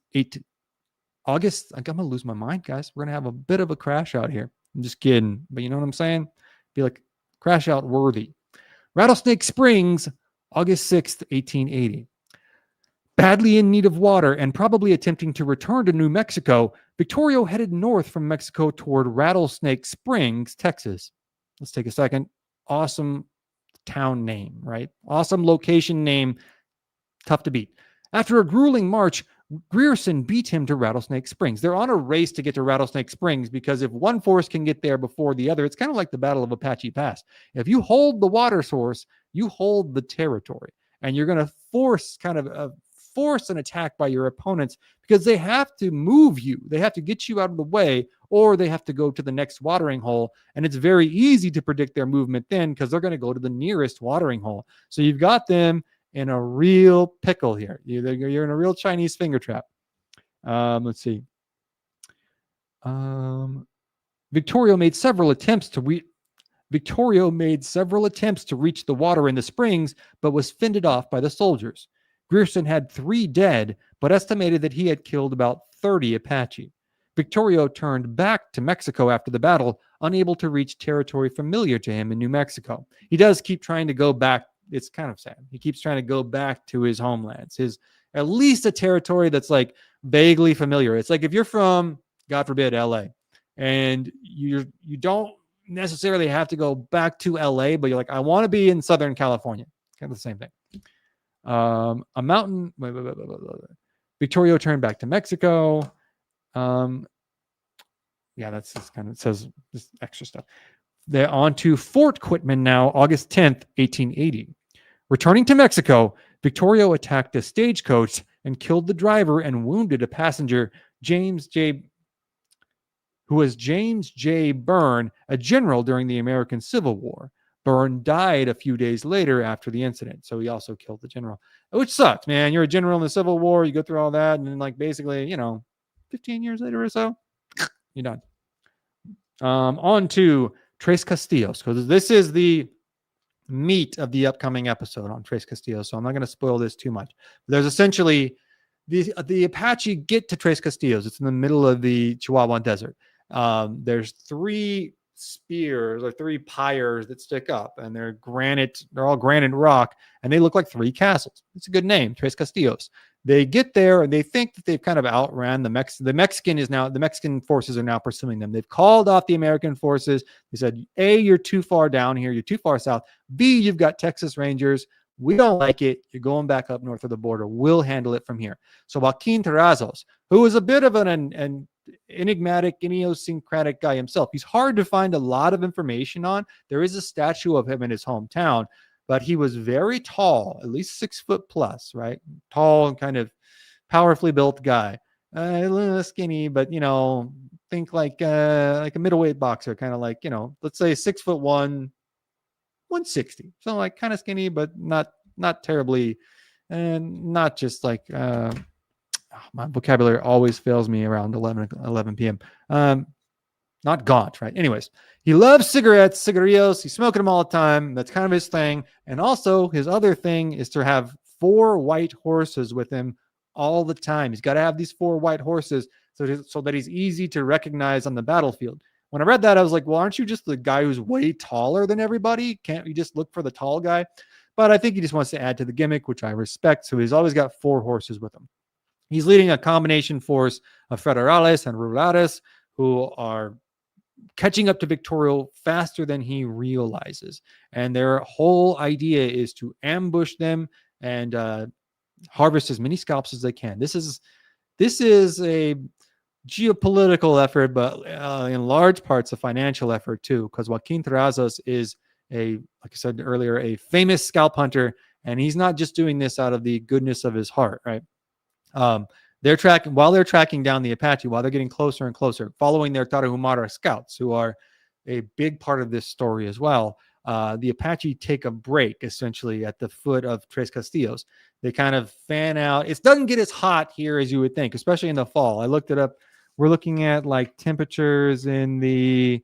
August. I'm going to lose my mind, guys. We're going to have a bit of a crash out here. I'm just kidding. But you know what I'm saying? Be like crash out worthy. Rattlesnake Springs, August 6th, 1880. Badly in need of water and probably attempting to return to New Mexico, Victorio headed north from Mexico toward Rattlesnake Springs, Texas. Let's take a second. Awesome town name, right? Awesome location name. Tough to beat. After a grueling march, Grierson beat him to Rattlesnake Springs. They're on a race to get to Rattlesnake Springs because if one force can get there before the other, it's kind of like the Battle of Apache Pass. If you hold the water source, you hold the territory. And you're going to force an attack by your opponents because they have to move you. They have to get you out of the way, or they have to go to the next watering hole. And it's very easy to predict their movement then because they're going to go to the nearest watering hole. So you've got them in a real pickle here. You're in a real Chinese finger trap. Let's see. Victorio made several attempts to reach the water in the springs, but was fended off by the soldiers. Grierson had 3 dead, but estimated that he had killed about 30 Apache. Victorio turned back to Mexico after the battle, unable to reach territory familiar to him in New Mexico. He does keep trying to go back it's kind of sad. He keeps trying to go back to his homelands, his at least a territory that's like vaguely familiar. It's like if you're from, God forbid, LA, and you don't necessarily have to go back to LA, but you're like, I want to be in Southern California. Kind of the same thing. A mountain. Victorio turned back to Mexico. Yeah, that's just kind of, it says this extra stuff. They're on to Fort Quitman now, August 10th, 1880. Returning to Mexico, Victorio attacked a stagecoach and killed the driver and wounded a passenger, who was James J. Byrne, a general during the American Civil War. Byrne died a few days later after the incident, so he also killed the general, which sucks, man. You're a general in the Civil War, you go through all that, and then like basically, 15 years later or so, you're done. On to Tres Castillos, because this is the meat of the upcoming episode on Tres Castillos, so I'm not going to spoil this too much. There's essentially the Apache get to Tres Castillos. It's in the middle of the Chihuahuan Desert. There's 3 spears or 3 pyres that stick up, and they're all granite rock, and they look like 3 castles. It's a good name, Tres Castillos. They get there and they think that they've kind of outran the Mexican forces are now pursuing them. They've called off the American forces. They said, A, you're too far down here, you're too far south. B, you've got Texas Rangers. We don't like it. You're going back up north of the border. We'll handle it from here. So Joaquin Terrazos, who is a bit of an enigmatic, idiosyncratic guy himself, he's hard to find a lot of information on. There is a statue of him in his hometown, but he was very tall, at least 6 foot plus, right? Tall and kind of powerfully built guy. A little skinny, but think like a middleweight boxer, kind of like, let's say 6'1", 160. So like kind of skinny, but not terribly, and not just like my vocabulary always fails me around 11 p.m. Not gaunt, right? Anyways, he loves cigarettes, cigarillos. He's smoking them all the time. That's kind of his thing. And also his other thing is to have 4 white horses with him all the time. He's got to have these 4 white horses so that he's easy to recognize on the battlefield. When I read that, I was like, well, aren't you just the guy who's way taller than everybody? Can't you just look for the tall guy? But I think he just wants to add to the gimmick, which I respect. So he's always got 4 horses with him. He's leading a combination force of federales and rurales who are catching up to Victorio faster than he realizes. And their whole idea is to ambush them and harvest as many scalps as they can. This is a geopolitical effort, but in large parts a financial effort too, because Joaquin Terrazos is like I said earlier, a famous scalp hunter, and he's not just doing this out of the goodness of his heart, right? They're tracking down the Apache, while they're getting closer and closer, following their Tarahumara scouts, who are a big part of this story as well. The Apache take a break essentially at the foot of Tres Castillos. They kind of fan out. It doesn't get as hot here as you would think, especially in the fall. I looked it up. We're looking at like temperatures in the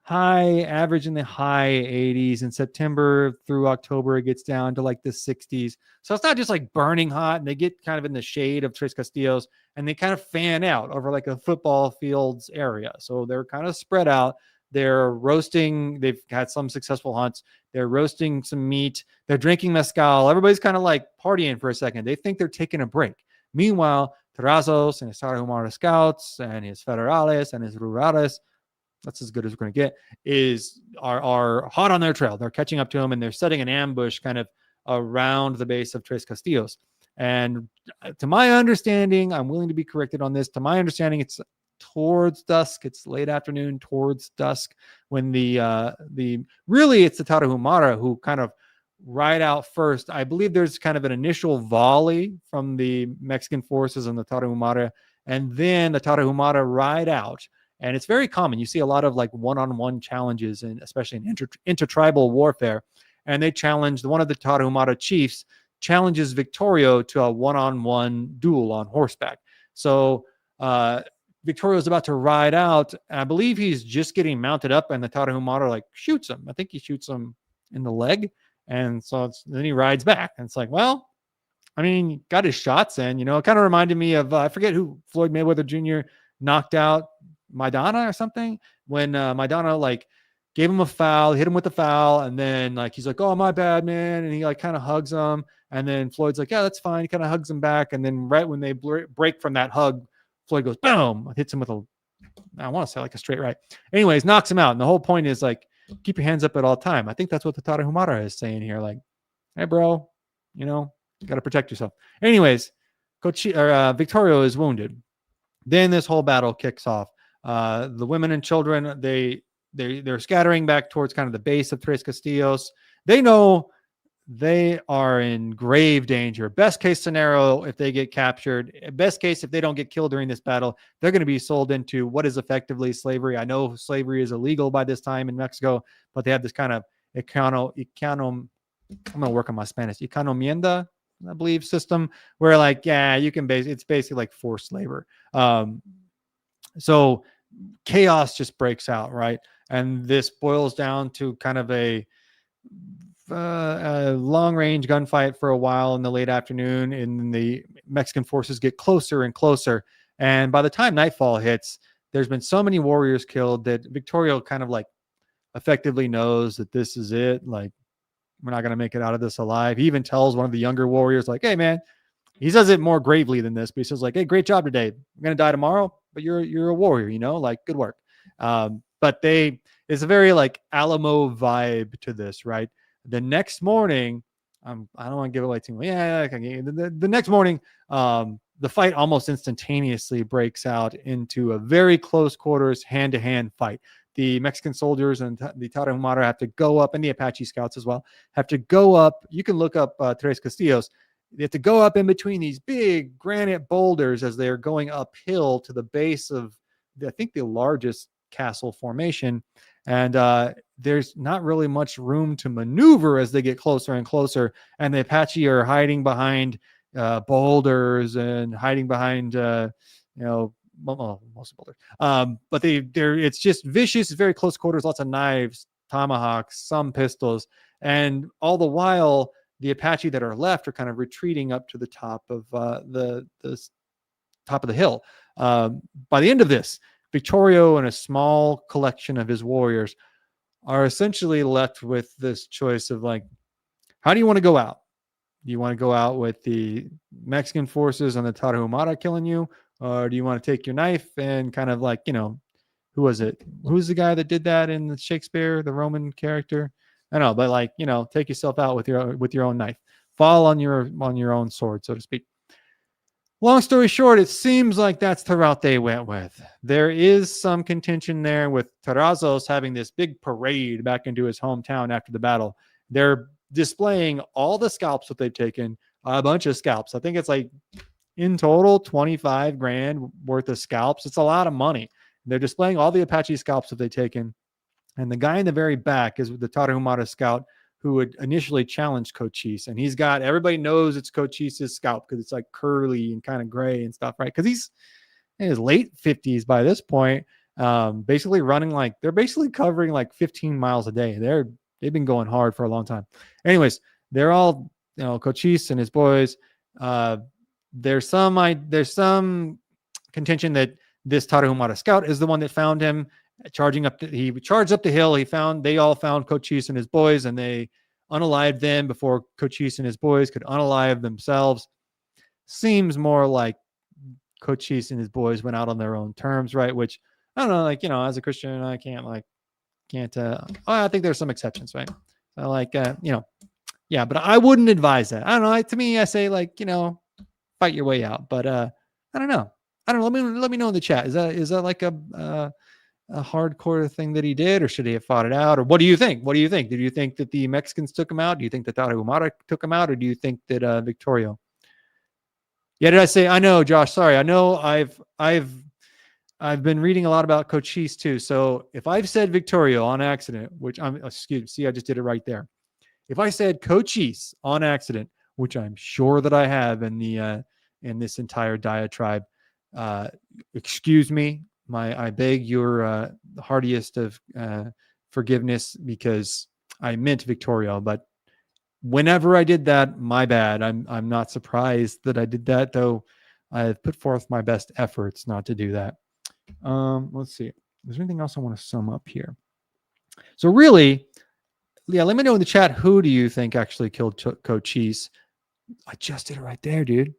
average in the high 80s. In September through October, it gets down to like the 60s. So it's not just like burning hot, and they get kind of in the shade of Tres Castillos, and they kind of fan out over like a football field's area. So they're kind of spread out. They're roasting. They've had some successful hunts. They're roasting some meat. They're drinking mezcal. Everybody's kind of like partying for a second. They think they're taking a break. Meanwhile, Terrazos and his Tarahumara scouts and his federales and his rurales, that's as good as we're going to get, are hot on their trail. They're catching up to him, and they're setting an ambush kind of around the base of Tres Castillos. And to my understanding, I'm willing to be corrected on this. To my understanding, it's towards dusk. It's late afternoon towards dusk when really it's the Tarahumara who kind of ride out first. I believe there's kind of an initial volley from the Mexican forces and the Tarahumara, and then the Tarahumara ride out. And it's very common. You see a lot of like one-on-one challenges, and especially in intertribal warfare. And they challenged, one of the Tarahumara chiefs challenges Victorio to a one-on-one duel on horseback. So Victorio is about to ride out. I believe he's just getting mounted up, and the Tarahumara like shoots him. I think he shoots him in the leg. And so then he rides back. And it's like, well, I mean, got his shots in. It kind of reminded me of, I forget who, Floyd Mayweather Jr. knocked out Maidana or something, when Maidana like gave him a foul, hit him with a foul, and then like he's like, "Oh, my bad, man," and he like kind of hugs him, and then Floyd's like, "Yeah, that's fine." He kind of hugs him back, and then right when they break from that hug, Floyd goes, "Boom!" hits him with a, I want to say like a straight right. Anyways, knocks him out, and the whole point is like, keep your hands up at all time. I think that's what the Tarahumara is saying here, like, "Hey, bro, you know, you got to protect yourself." Anyways, Victorio is wounded. Then this whole battle kicks off. The women and children, they're scattering back towards kind of the base of Tres Castillos. They know they are in grave danger. Best case scenario, if they get captured, best case, if they don't get killed during this battle, they're going to be sold into what is effectively slavery. I know slavery is illegal by this time in Mexico, but they have this kind of I'm going to work on my Spanish, economienda, I believe, system where like, yeah, you can it's basically like forced labor. So chaos just breaks out, right? And this boils down to kind of a long range gunfight for a while in the late afternoon, and the Mexican forces get closer and closer. And by the time nightfall hits, there's been so many warriors killed that Victorio kind of like effectively knows that this is it. Like, we're not going to make it out of this alive. He even tells one of the younger warriors, like, "Hey, man," he says it more gravely than this, but he says like, "Hey, great job today. I'm going to die tomorrow, but you're a warrior, you know, like, good work." But it's a very like Alamo vibe to this, right? The next morning, I don't want to give away too much. Yeah, the next morning, the fight almost instantaneously breaks out into a very close quarters, hand-to-hand fight. The Mexican soldiers and the Tarahumara have to go up, and the Apache scouts as well, have to go up. You can look up Tres Castillos. They have to go up in between these big granite boulders as they're going uphill to the base of, I think, the largest castle formation. And there's not really much room to maneuver as they get closer and closer. And the Apache are hiding behind boulders and hiding behind, most boulders. But it's just vicious, very close quarters, lots of knives, tomahawks, some pistols. And all the while, the Apache that are left are kind of retreating up to the top of the top of the hill. By the end of this, Victorio and a small collection of his warriors are essentially left with this choice of like, how do you want to go out? Do you want to go out with the Mexican forces and the Tarahumara killing you? Or do you want to take your knife and kind of like, who was it? Who's the guy that did that in the Shakespeare, the Roman character? I know, but like, take yourself out with your own knife. Fall on your own sword, so to speak. Long story short, it seems like that's the route they went with. There is some contention there with Terrazos having this big parade back into his hometown after the battle. They're displaying all the scalps that they've taken, a bunch of scalps. I think it's like in total 25 grand worth of scalps. It's a lot of money. They're displaying all the Apache scalps that they've taken. And the guy in the very back is the Tarahumara scout who had initially challenged Cochise. And everybody knows it's Cochise's scalp because it's like curly and kind of gray and stuff, right? Because he's in his late 50s by this point, basically they're basically covering like 15 miles a day. They've been going hard for a long time. Anyways, they're all, Cochise and his boys. There's some contention that this Tarahumara scout is the one that found him. He charged up the hill. They all found Cochise and his boys, and they unalived them before Cochise and his boys could unalive themselves. Seems more like Cochise and his boys went out on their own terms, right? Which I don't know, like, as a Christian, I I think there's some exceptions, right? So yeah, but I wouldn't advise that. I don't know. To me, I say like, fight your way out, but I don't know. Let me know in the chat. Is that like a hardcore thing that he did, or should he have fought it out? Or what do you think? Did you think that the Mexicans took him out? Do you think that Tarahumara took him out? Or do you think that Victorio? Yeah, did I say? I know, Josh. Sorry. I know I've been reading a lot about Cochise too. So if I've said Victorio on accident, which I just did it right there. If I said Cochise on accident, which I'm sure that I have in this entire diatribe, excuse me. I beg your heartiest of forgiveness, because I meant Victorio. But whenever I did that, my bad. I'm not surprised that I did that, though I've put forth my best efforts not to do that. Let's see. Is there anything else I want to sum up here? So really, yeah, let me know in the chat, who do you think actually killed Cochise? I just did it right there, dude.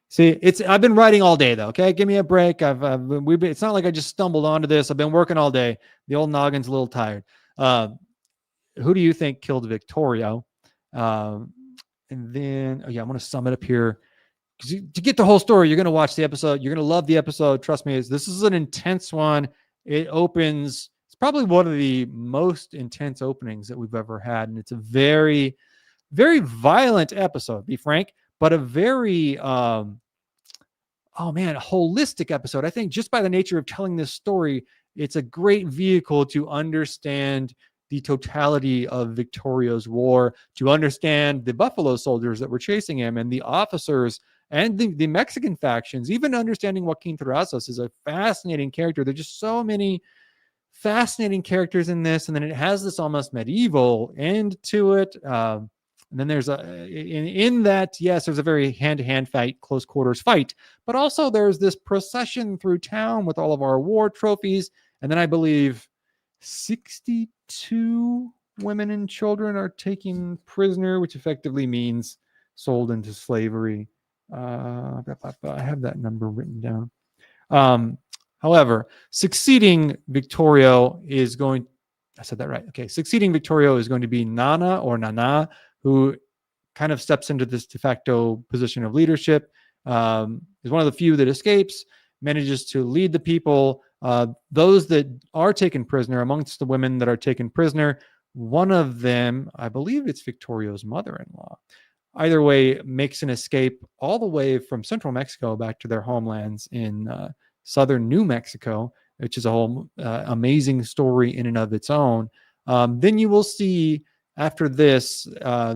See, I've been writing all day though. Okay, give me a break. It's not like I just stumbled onto this. I've been working all day. The old noggin's a little tired. Uh, who do you think killed Victorio? Um, and then, oh yeah, I'm gonna sum it up here. To get the whole story, you're gonna watch the episode. You're gonna love the episode. Trust me, this is an intense one. It opens. It's probably one of the most intense openings that we've ever had, and it's a very, very violent episode. Be frank, but a very oh man, a holistic episode. I think just by the nature of telling this story, it's a great vehicle to understand the totality of Victorio's war, to understand the Buffalo soldiers that were chasing him and the officers and the Mexican factions. Even understanding Joaquin Terrazas is a fascinating character. There's just so many fascinating characters in this, and then it has this almost medieval end to it. And then there's in that, yes, there's a very hand-to-hand fight, close quarters fight, but also there's this procession through town with all of our war trophies. And then I believe 62 women and children are taken prisoner, which effectively means sold into slavery. I have that number written down. However, succeeding Victorio is going, I said that right. Okay. Succeeding Victorio is going to be Nana or Nana, who kind of steps into this de facto position of leadership, is one of the few that escapes, manages to lead the people. Those that are taken prisoner, amongst the women that are taken prisoner, one of them, I believe it's Victorio's mother-in-law, either way, makes an escape all the way from central Mexico back to their homelands in southern New Mexico, which is a whole amazing story in and of its own. Then you will see after this,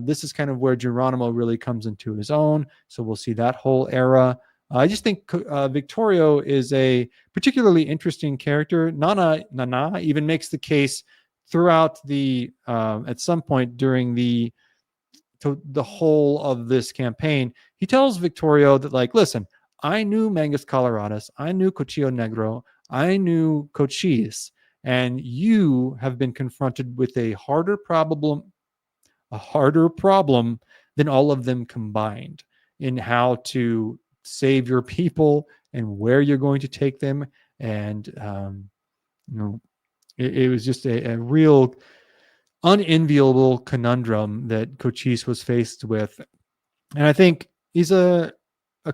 this is kind of where Geronimo really comes into his own. So we'll see that whole era. I just think Victorio is a particularly interesting character. Nana even makes the case throughout the, at some point during the whole of this campaign, he tells Victorio that, like, listen, I knew Mangus Coloradas, I knew Cochillo Negro, I knew Cochise, and you have been confronted with a harder problem than all of them combined in how to save your people and where you're going to take them. And it was just a real unenviable conundrum that Cochise was faced with. And I think he's a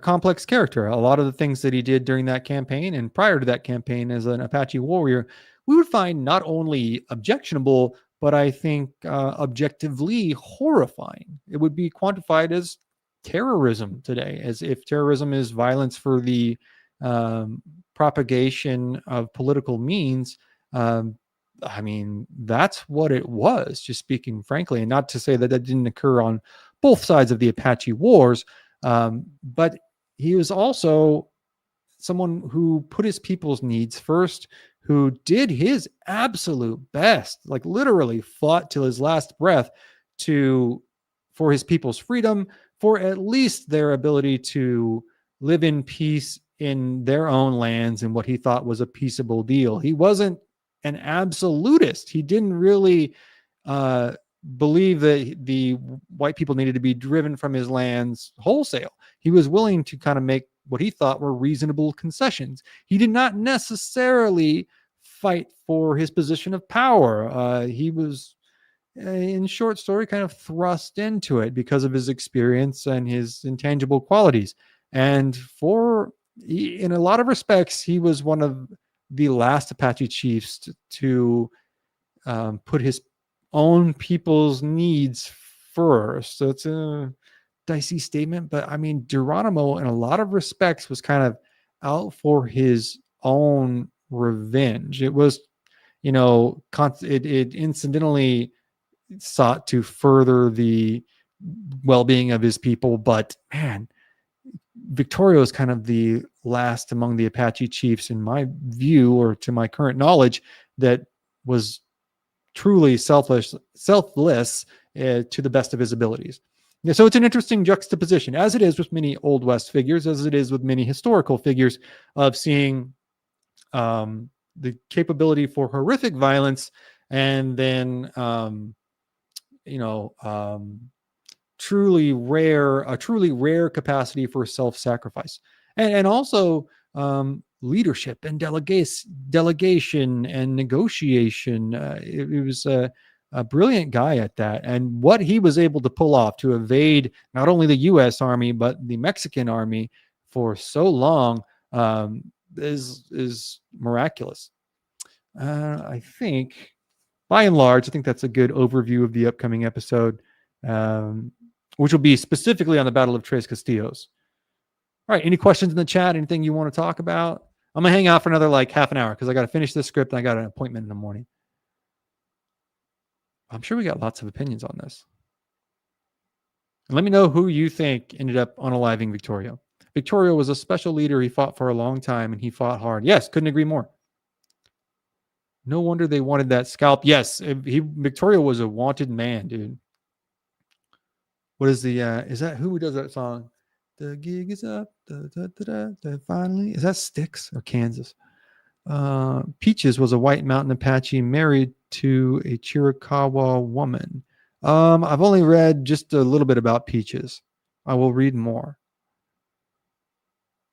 complex character. A lot of the things that he did during that campaign and prior to that campaign as an Apache warrior, we would find not only objectionable, but I think objectively horrifying. It would be quantified as terrorism today, as if terrorism is violence for the propagation of political means. I mean, that's what it was, just speaking frankly, and not to say that that didn't occur on both sides of the Apache wars. But he was also someone who put his people's needs first, who did his absolute best, like literally fought till his last breath for his people's freedom, for at least their ability to live in peace in their own lands and what he thought was a peaceable deal. He wasn't an absolutist. He didn't really believe that the white people needed to be driven from his lands wholesale. He was willing to kind of make what he thought were reasonable concessions. He did not necessarily fight for his position of power. He was, in short story, kind of thrust into it because of his experience and his intangible qualities. And in a lot of respects, he was one of the last Apache chiefs to put his own people's needs first. So it's a dicey statement, but I mean, Geronimo in a lot of respects was kind of out for his own revenge. It was, it incidentally sought to further the well-being of his people, but man, Victorio is kind of the last among the Apache chiefs, in my view, or to my current knowledge, that was truly selfless to the best of his abilities. So it's an interesting juxtaposition, as it is with many Old West figures, as it is with many historical figures, of seeing the capability for horrific violence and then you know, truly rare capacity for self-sacrifice, and also leadership and delegation and negotiation. It was a brilliant guy at that, and what he was able to pull off to evade not only the U.S. Army but the Mexican Army for so long is miraculous. I think, by and large, I think that's a good overview of the upcoming episode, um, which will be specifically on the Battle of Tres Castillos. All right. Any questions in the chat? Anything you want to talk about? I'm going to hang out for another like half an hour because I got to finish this script and I got an appointment in the morning. I'm sure we got lots of opinions on this. And let me know who you think ended up unaliving Victorio. Victorio was a special leader. He fought for a long time and he fought hard. Yes, couldn't agree more. No wonder they wanted that scalp. Yes, Victorio was a wanted man, dude. What is the is that who does that song? The gig is up. Finally. Is that Styx or Kansas? Peaches was a White Mountain Apache married to a Chiricahua woman. I've only read just a little bit about Peaches. I will read more.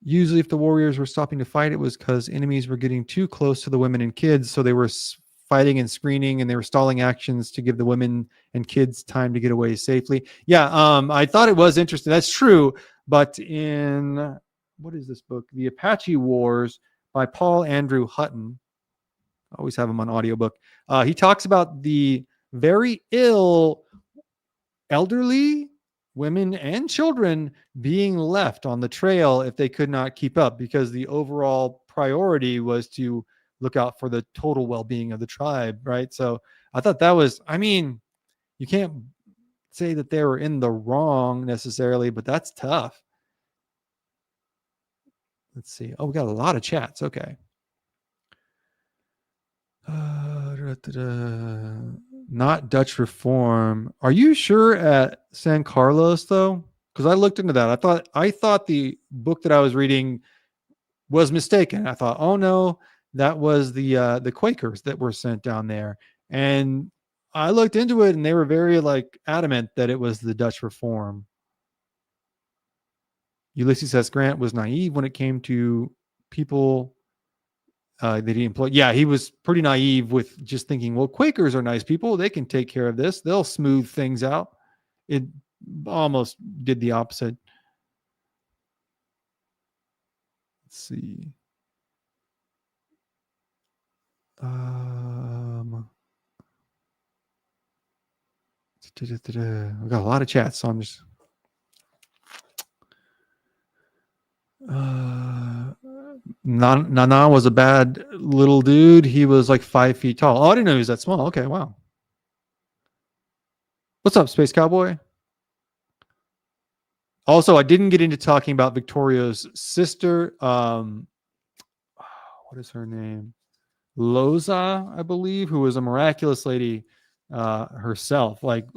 Usually, if the warriors were stopping to fight, it was because enemies were getting too close to the women and kids, so they were fighting and screening, and they were stalling actions to give the women and kids time to get away safely. Yeah, I thought it was interesting. That's true, but in what is this book? The Apache Wars by Paul Andrew Hutton. I always have him on audiobook. He talks about the very ill elderly women and children being left on the trail if they could not keep up, because the overall priority was to look out for the total well-being of the tribe, right? So I thought that was, I mean, you can't say that they were in the wrong necessarily, but that's tough. Let's see. Oh, we got a lot of chats. Okay. Not Dutch Reform. Are you sure at San Carlos though? Because I looked into that. I thought the book that I was reading was mistaken. I thought, oh no, that was the Quakers that were sent down there. And I looked into it, and they were very like adamant that it was the Dutch Reform. Ulysses S. Grant was naive when it came to people that he employed. Yeah, he was pretty naive with just thinking, well, Quakers are nice people. They can take care of this. They'll smooth things out. It almost did the opposite. Let's see. We got a lot of chats, so I'm just Nana was a bad little dude. He was like 5 feet tall. Oh, I didn't know he was that small. Okay, wow. What's up, Space Cowboy? Also, I didn't get into talking about Victorio's sister. What is her name? Loza, I believe, who was a miraculous lady herself. Like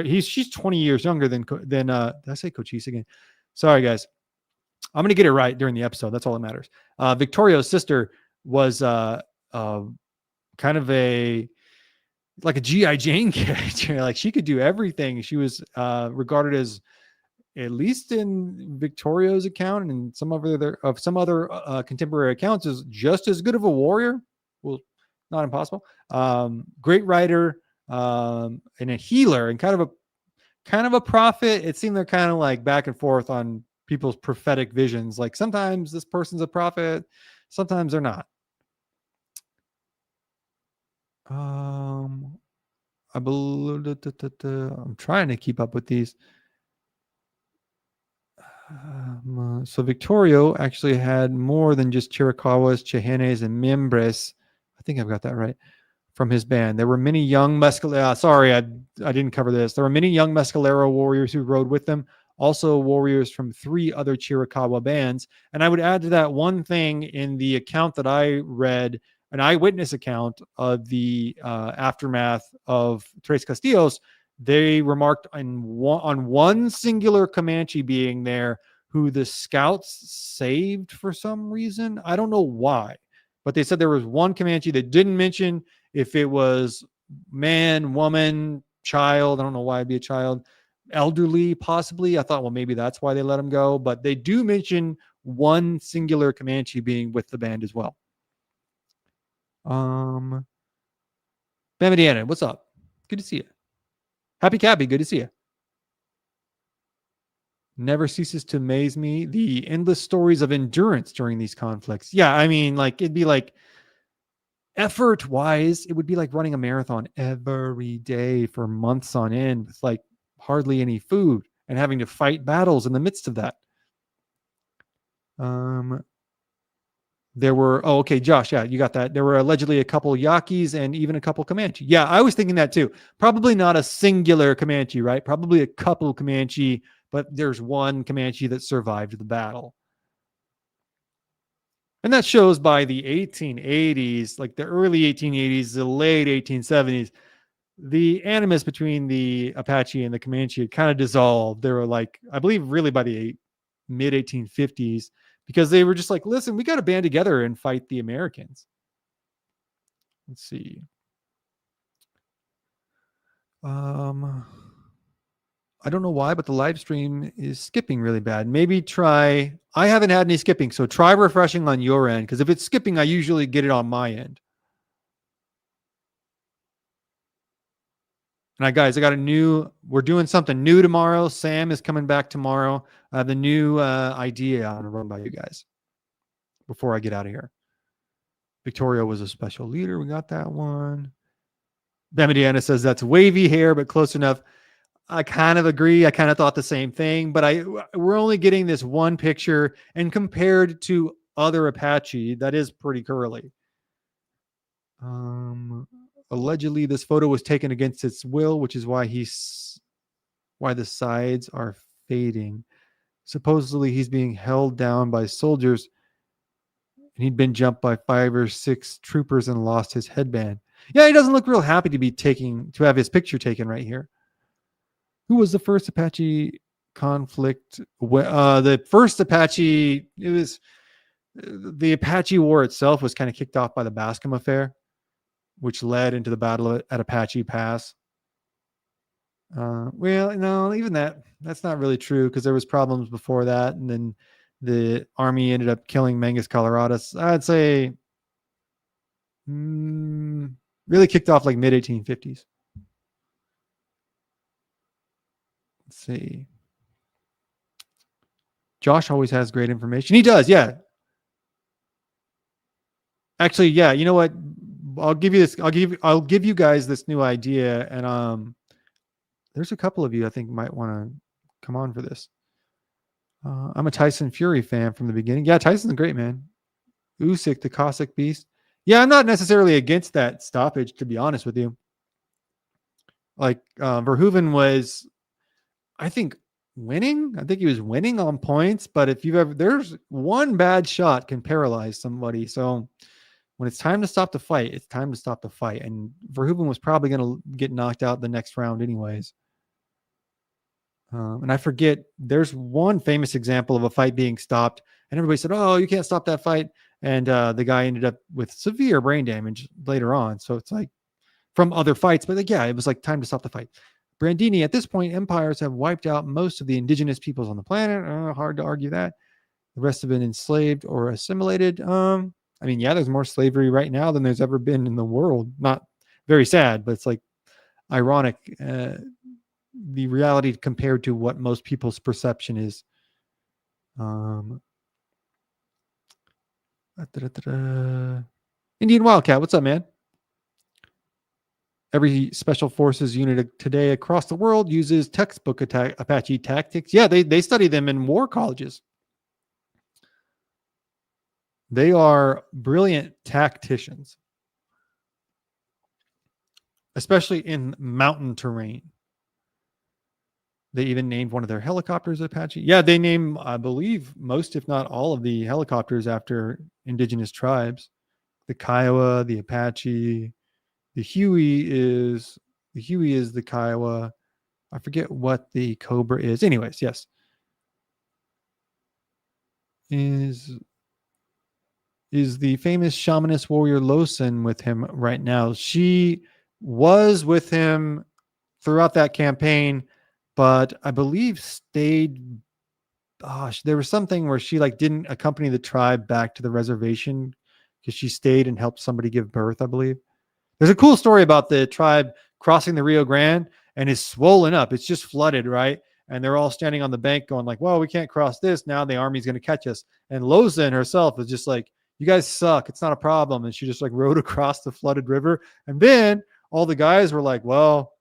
she's 20 years younger than did I say Cochise again? Sorry, guys. I'm going to get it right during the episode. That's all that matters. Victorio's sister was kind of like a G.I. Jane character. Like she could do everything. She was regarded as, at least in Victorio's account and some other contemporary accounts, is just as good of a warrior. Well, not impossible. Great writer and a healer, and kind of a prophet. It seemed they're kind of like back and forth on people's prophetic visions. Like sometimes this person's a prophet, sometimes they're not. I believe I'm trying to keep up with these. So Victorio actually had more than just Chiricahuas, Chehennes, and Mimbres. I think I've got that right. From his band, there were many young Mescalero. Sorry, I didn't cover this. There were many young Mescalero warriors who rode with them. Also, warriors from 3 other Chiricahua bands. And I would add to that one thing in the account that I read, an eyewitness account of the aftermath of Tres Castillos. They remarked on one singular Comanche being there who the scouts saved for some reason. I don't know why, but they said there was one Comanche that didn't mention if it was man, woman, child. I don't know why it'd be a child. Elderly, possibly. I thought, well, maybe that's why they let him go. But they do mention one singular Comanche being with the band as well. Bamidiana, what's up? Good to see you. Happy Cabby, good to see you. Never ceases to amaze me the endless stories of endurance during these conflicts. Yeah, I mean, like it'd be like effort wise, it would be like running a marathon every day for months on end with like hardly any food and having to fight battles in the midst of that. There were, oh, okay, Josh, yeah, you got that. There were allegedly a couple Yaquis and even a couple Comanche. Yeah, I was thinking that too. Probably not a singular Comanche, right? Probably a couple Comanche, but there's one Comanche that survived the battle. And that shows by the 1880s, like the early 1880s, the late 1870s, the animus between the Apache and the Comanche had kind of dissolved. They were like, I believe, really by the mid 1850s, because they were just like, listen, we got to band together and fight the Americans. Let's see. I don't know why, but the live stream is skipping really bad. Maybe try. I haven't had any skipping, so try refreshing on your end, because if it's skipping, I usually get it on my end. And guys, I got we're doing something new tomorrow. Sam is coming back tomorrow. I have the new idea I want to run by you guys before I get out of here. Victorio was a special leader. We got that one. Bamidiana says that's wavy hair, but close enough. I kind of agree. I kind of thought the same thing, but we're only getting this one picture, and compared to other Apache, that is pretty curly. Allegedly, this photo was taken against its will, which is why the sides are fading. Supposedly, he's being held down by soldiers, and he'd been jumped by 5 or 6 troopers and lost his headband. Yeah, he doesn't look real happy to have his picture taken right here. Who was the first Apache conflict? The first Apache, it was the Apache War itself was kind of kicked off by the Bascom Affair, which led into the battle at Apache Pass. Well, no, even that's not really true, because there was problems before that, and then the army ended up killing Mangus Coloradus. I'd say really kicked off like mid 1850s. Let's see. Josh always has great information. He does, yeah. Actually, yeah. You know what? I'll give you guys this new idea, and there's a couple of you I think might want to come on for this. I'm a Tyson Fury fan from the beginning. Yeah, Tyson's a great man. Usyk, the Cossack beast. Yeah, I'm not necessarily against that stoppage, to be honest with you. Like Verhoeven was, I think, winning. I think he was winning on points, but if you've ever, there's one bad shot can paralyze somebody. So when it's time to stop the fight, it's time to stop the fight. And Verhoeven was probably going to get knocked out the next round anyways. And I forget, there's one famous example of a fight being stopped, and everybody said, oh, you can't stop that fight. And the guy ended up with severe brain damage later on. So it's like from other fights, but like, yeah, it was like time to stop the fight. Brandini, at this point, empires have wiped out most of the indigenous peoples on the planet. Hard to argue that. The rest have been enslaved or assimilated. I mean, yeah, there's more slavery right now than there's ever been in the world. Not very sad, but it's like ironic. The reality compared to what most people's perception is. Indian Wildcat, what's up, man? Every special forces unit today across the world uses textbook Apache tactics. Yeah, they study them in war colleges. They are brilliant tacticians, especially in mountain terrain. They even named one of their helicopters Apache. Yeah, they name, I believe, most, if not all, of the helicopters after indigenous tribes. The Kiowa, the Apache, the Huey is the Kiowa. I forget what the Cobra is. Anyways, yes. Is the famous shamanist warrior Losen with him right now? She was with him throughout that campaign, but I believe stayed. Gosh, there was something where she like didn't accompany the tribe back to the reservation because she stayed and helped somebody give birth, I believe. There's a cool story about the tribe crossing the Rio Grande and is swollen up. It's just flooded, right? And they're all standing on the bank going like, well, we can't cross this. Now the army's going to catch us. And Lozen herself is just like, you guys suck. It's not a problem. And she just like rode across the flooded river. And then all the guys were like, well,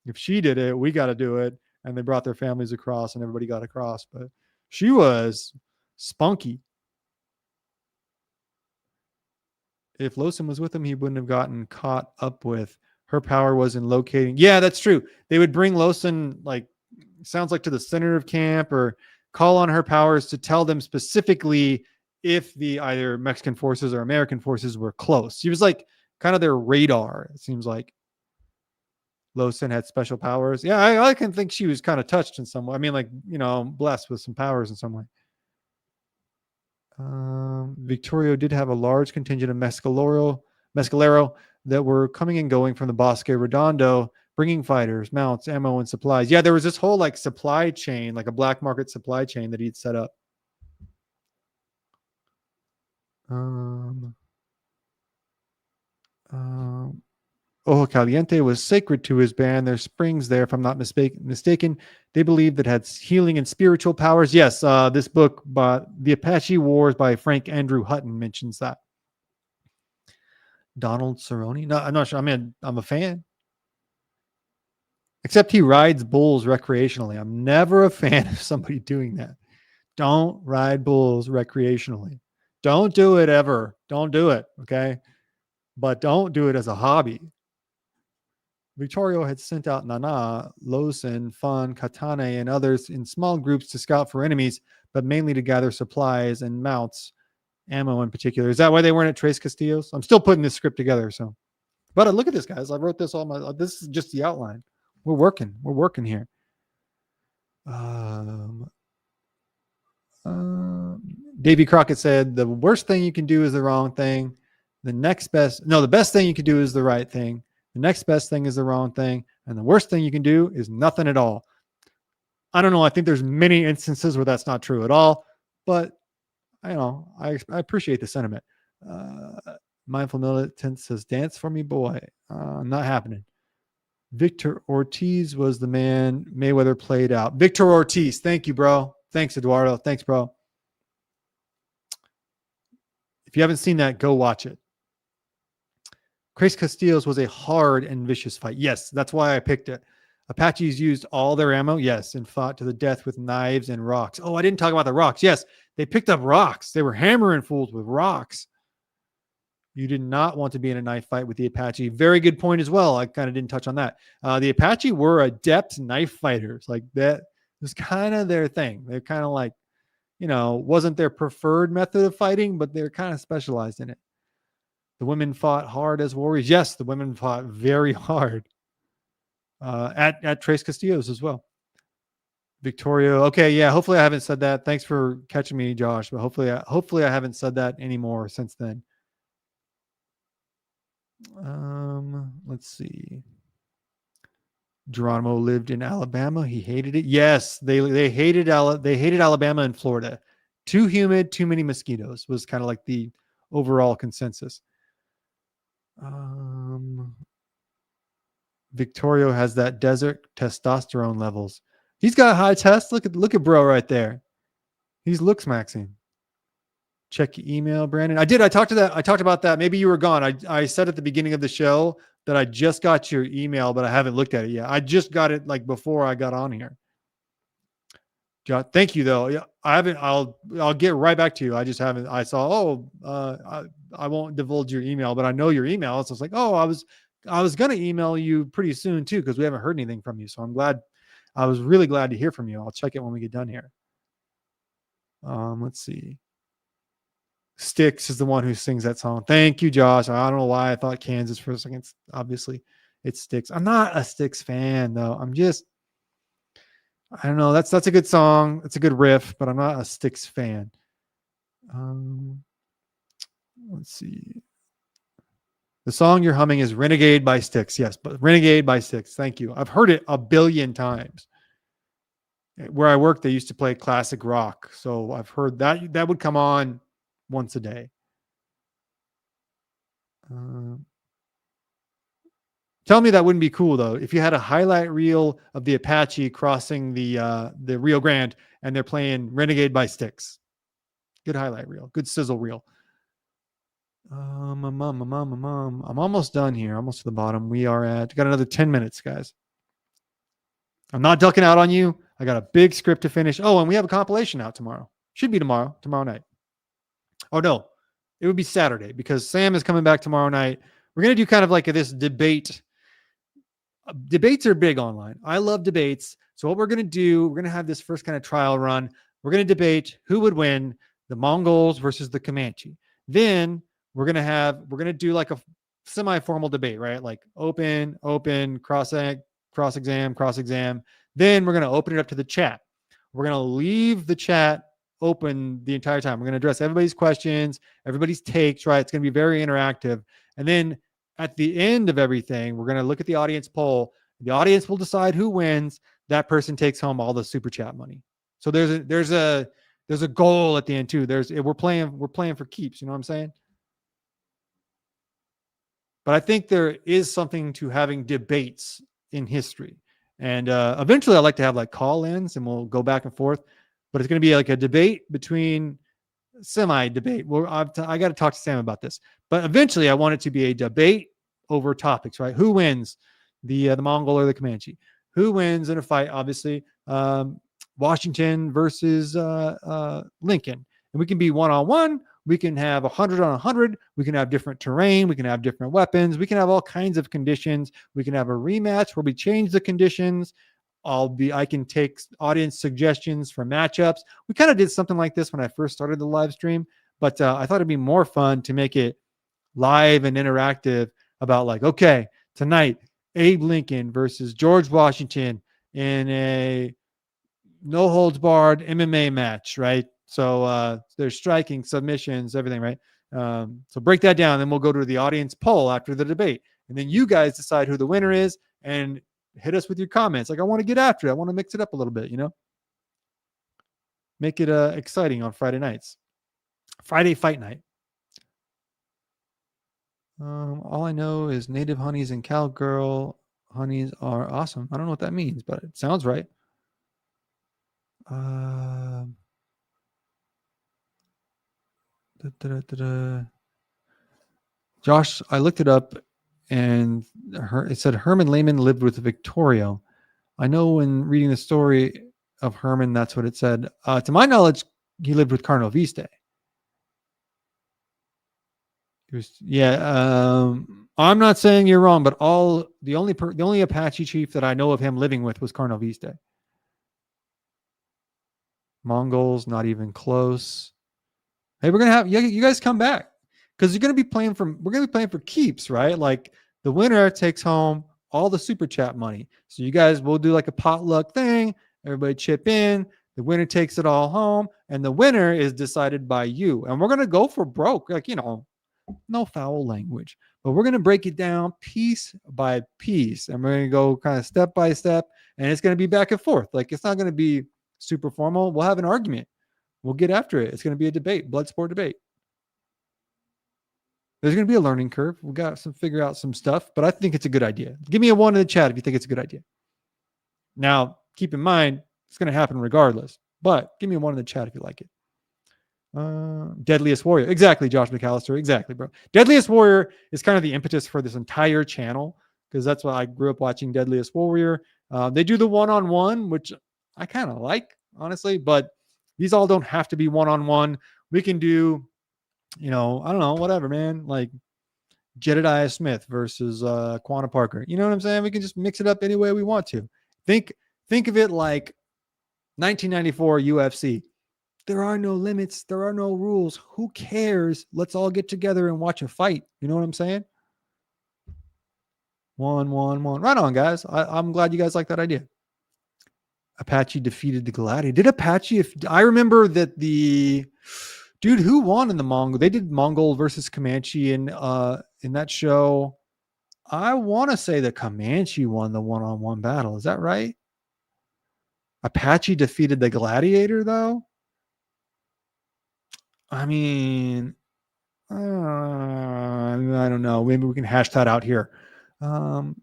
if she did it, we got to do it. And they brought their families across and everybody got across. But she was spunky. If Losen was with him, he wouldn't have gotten caught up with. Her power was in locating. Yeah, that's true. They would bring Losen, like, sounds like to the center of camp or call on her powers to tell them specifically if the either Mexican forces or American forces were close. She was like kind of their radar. It seems like Losen had special powers. Yeah, I can think she was kind of touched in some way. I mean, like, blessed with some powers in some way. Victorio did have a large contingent of Mescalero that were coming and going from the Bosque Redondo, bringing fighters, mounts, ammo, and supplies. Yeah, there was this whole like supply chain, like a black market supply chain that he'd set up. Ojo Caliente was sacred to his band. There's springs there, if I'm not mistaken. They believed that had healing and spiritual powers. Yes, this book, The Apache Wars by Frank Andrew Hutton, mentions that. Donald Cerrone? No, I'm not sure. I mean, I'm a fan. Except he rides bulls recreationally. I'm never a fan of somebody doing that. Don't ride bulls recreationally. Don't do it ever. Don't do it. Okay. But don't do it as a hobby. Victorio had sent out Nana, Losen, Fan, Katane, and others in small groups to scout for enemies, but mainly to gather supplies and mounts, ammo in particular. Is that why they weren't at Tres Castillos? I'm still putting this script together. So, but look at this, guys. I wrote this this is just the outline. We're working here. Davy Crockett said, the worst thing you can do is the wrong thing. The best thing you can do is the right thing. The next best thing is the wrong thing. And the worst thing you can do is nothing at all. I don't know. I think there's many instances where that's not true at all, but I appreciate the sentiment. Mindful Militant says, dance for me, boy. Not happening. Victor Ortiz was the man Mayweather played out. Victor Ortiz. Thank you, bro. Thanks, Eduardo. Thanks, bro. If you haven't seen that, go watch it. Tres Castillos was a hard and vicious fight. Yes, that's why I picked it. Apaches used all their ammo, yes, and fought to the death with knives and rocks. Oh, I didn't talk about the rocks. Yes, they picked up rocks. They were hammering fools with rocks. You did not want to be in a knife fight with the Apache. Very good point as well. I kind of didn't touch on that. The Apache were adept knife fighters. Like that was kind of their thing. They're kind of like, wasn't their preferred method of fighting, but they're kind of specialized in it. The women fought hard as warriors. Yes, the women fought very hard at Tres Castillos as well. Victorio. Okay, yeah. Hopefully, I haven't said that. Thanks for catching me, Josh. But hopefully, I haven't said that anymore since then. Let's see. Geronimo lived in Alabama. He hated it. Yes, they hated Alabama and Florida. Too humid, too many mosquitoes was kind of like the overall consensus. Victorio has that desert testosterone levels. He's got high test. Look at bro right there. He's looks maxing. Check your email, Brandon. I did. I talked about that. Maybe you were gone. I said at the beginning of the show that I just got your email, but I haven't looked at it yet. I just got it like before I got on here. John, thank you though. Yeah, I haven't. I'll get right back to you. I just haven't. I saw. I won't divulge your email, but I know your email. So I was like, I was gonna email you pretty soon too because we haven't heard anything from you. So I'm glad. I was really glad to hear from you. I'll check it when we get done here. Let's see. Styx is the one who sings that song. Thank you, Josh. I don't know why I thought Kansas for a second. Obviously, it's Styx. I'm not a Styx fan though. I don't know. That's a good song. It's a good riff, but I'm not a Styx fan. Let's see. The song you're humming is Renegade by Styx. Yes, but Renegade by Styx. Thank you. I've heard it a billion times. Where I work, they used to play classic rock. So I've heard that would come on once a day. Tell me that wouldn't be cool though. If you had a highlight reel of the Apache crossing the Rio Grande and they're playing Renegade by Styx. Good highlight reel. Good sizzle reel. I'm almost done here. Almost to the bottom. We are got another 10 minutes, guys. I'm not ducking out on you. I got a big script to finish. Oh, and we have a compilation out tomorrow. Should be tomorrow night. Oh, no. It would be Saturday because Sam is coming back tomorrow night. We're going to do kind of like this debate. Debates are big online. I love debates. So what we're going to do, we're going to have this first kind of trial run. We're going to debate who would win, the Mongols versus the Comanche. Then we're going to do like a semi-formal debate, right? Like open, cross-exam. Then we're going to open it up to the chat. We're going to leave the chat open the entire time. We're going to address everybody's questions, everybody's takes, right? It's going to be very interactive. And then at the end of everything, we're going to look at the audience poll. The audience will decide who wins. That person takes home all the super chat money. So there's a goal at the end too. We're playing for keeps. You know what I'm saying? But I think there is something to having debates in history. And eventually I'd like to have like call-ins and we'll go back and forth. But it's going to be like a debate between semi-debate. Well, I got to talk to Sam about this. But eventually I want it to be a debate over topics, right? Who wins, the Mongol or the Comanche? Who wins in a fight? Obviously, Washington versus Lincoln. And we can be one-on-one. We can have 100 on 100. We can have different terrain. We can have different weapons. We can have all kinds of conditions. We can have a rematch where we change the conditions. I can take audience suggestions for matchups. We kind of did something like this when I first started the live stream, but I thought it'd be more fun to make it live and interactive about like, okay, tonight, Abe Lincoln versus George Washington in a no holds barred MMA match, right? So there's striking, submissions, everything, right? So break that down. Then we'll go to the audience poll after the debate. And then you guys decide who the winner is and hit us with your comments. Like, I want to get after it. I want to mix it up a little bit, Make it exciting on Friday nights. Friday fight night. All I know is native honeys and cowgirl honeys are awesome. I don't know what that means, but it sounds right. Josh, I looked it up and it said Herman Lehman lived with Victorio. I know when reading the story of Herman, that's what it said. To my knowledge, he lived with Carno Viste. I'm not saying you're wrong, but the only Apache chief that I know of him living with was Carno Viste. Mongols, not even close. Hey, we're gonna have you guys come back because we're gonna be playing for keeps, right? Like the winner takes home all the super chat money. So you guys will do like a potluck thing. Everybody chip in. The winner takes it all home, and the winner is decided by you. And we're gonna go for broke, like no foul language, but we're gonna break it down piece by piece, and we're gonna go kind of step by step, and it's gonna be back and forth. Like it's not gonna be super formal. We'll have an argument. We'll get after it. It's going to be a debate, blood sport debate. There's going to be a learning curve. We got to figure out some stuff, but I think it's a good idea. Give me a 1 in the chat if you think it's a good idea. Now, keep in mind, it's going to happen regardless, but give me a 1 in the chat if you like it. Deadliest Warrior. Exactly, Josh McAllister. Exactly, bro. Deadliest Warrior is kind of the impetus for this entire channel because that's why I grew up watching Deadliest Warrior. They do the one-on-one, which I kind of like, honestly, but these all don't have to be one-on-one. We can do, I don't know, whatever, man. Like Jedediah Smith versus Quanah Parker. You know what I'm saying? We can just mix it up any way we want to. Think of it like 1994 UFC. There are no limits. There are no rules. Who cares? Let's all get together and watch a fight. You know what I'm saying? 1, 1, 1. Right on, guys. I'm glad you guys like that idea. Apache defeated the Gladiator. Did Apache? I remember that the dude who won in the Mongol. They did Mongol versus Comanche in in that show, I want to say the Comanche won the one-on-one battle. Is that right? Apache defeated the Gladiator, though. I mean, I don't know. Maybe we can hash that out here. Seen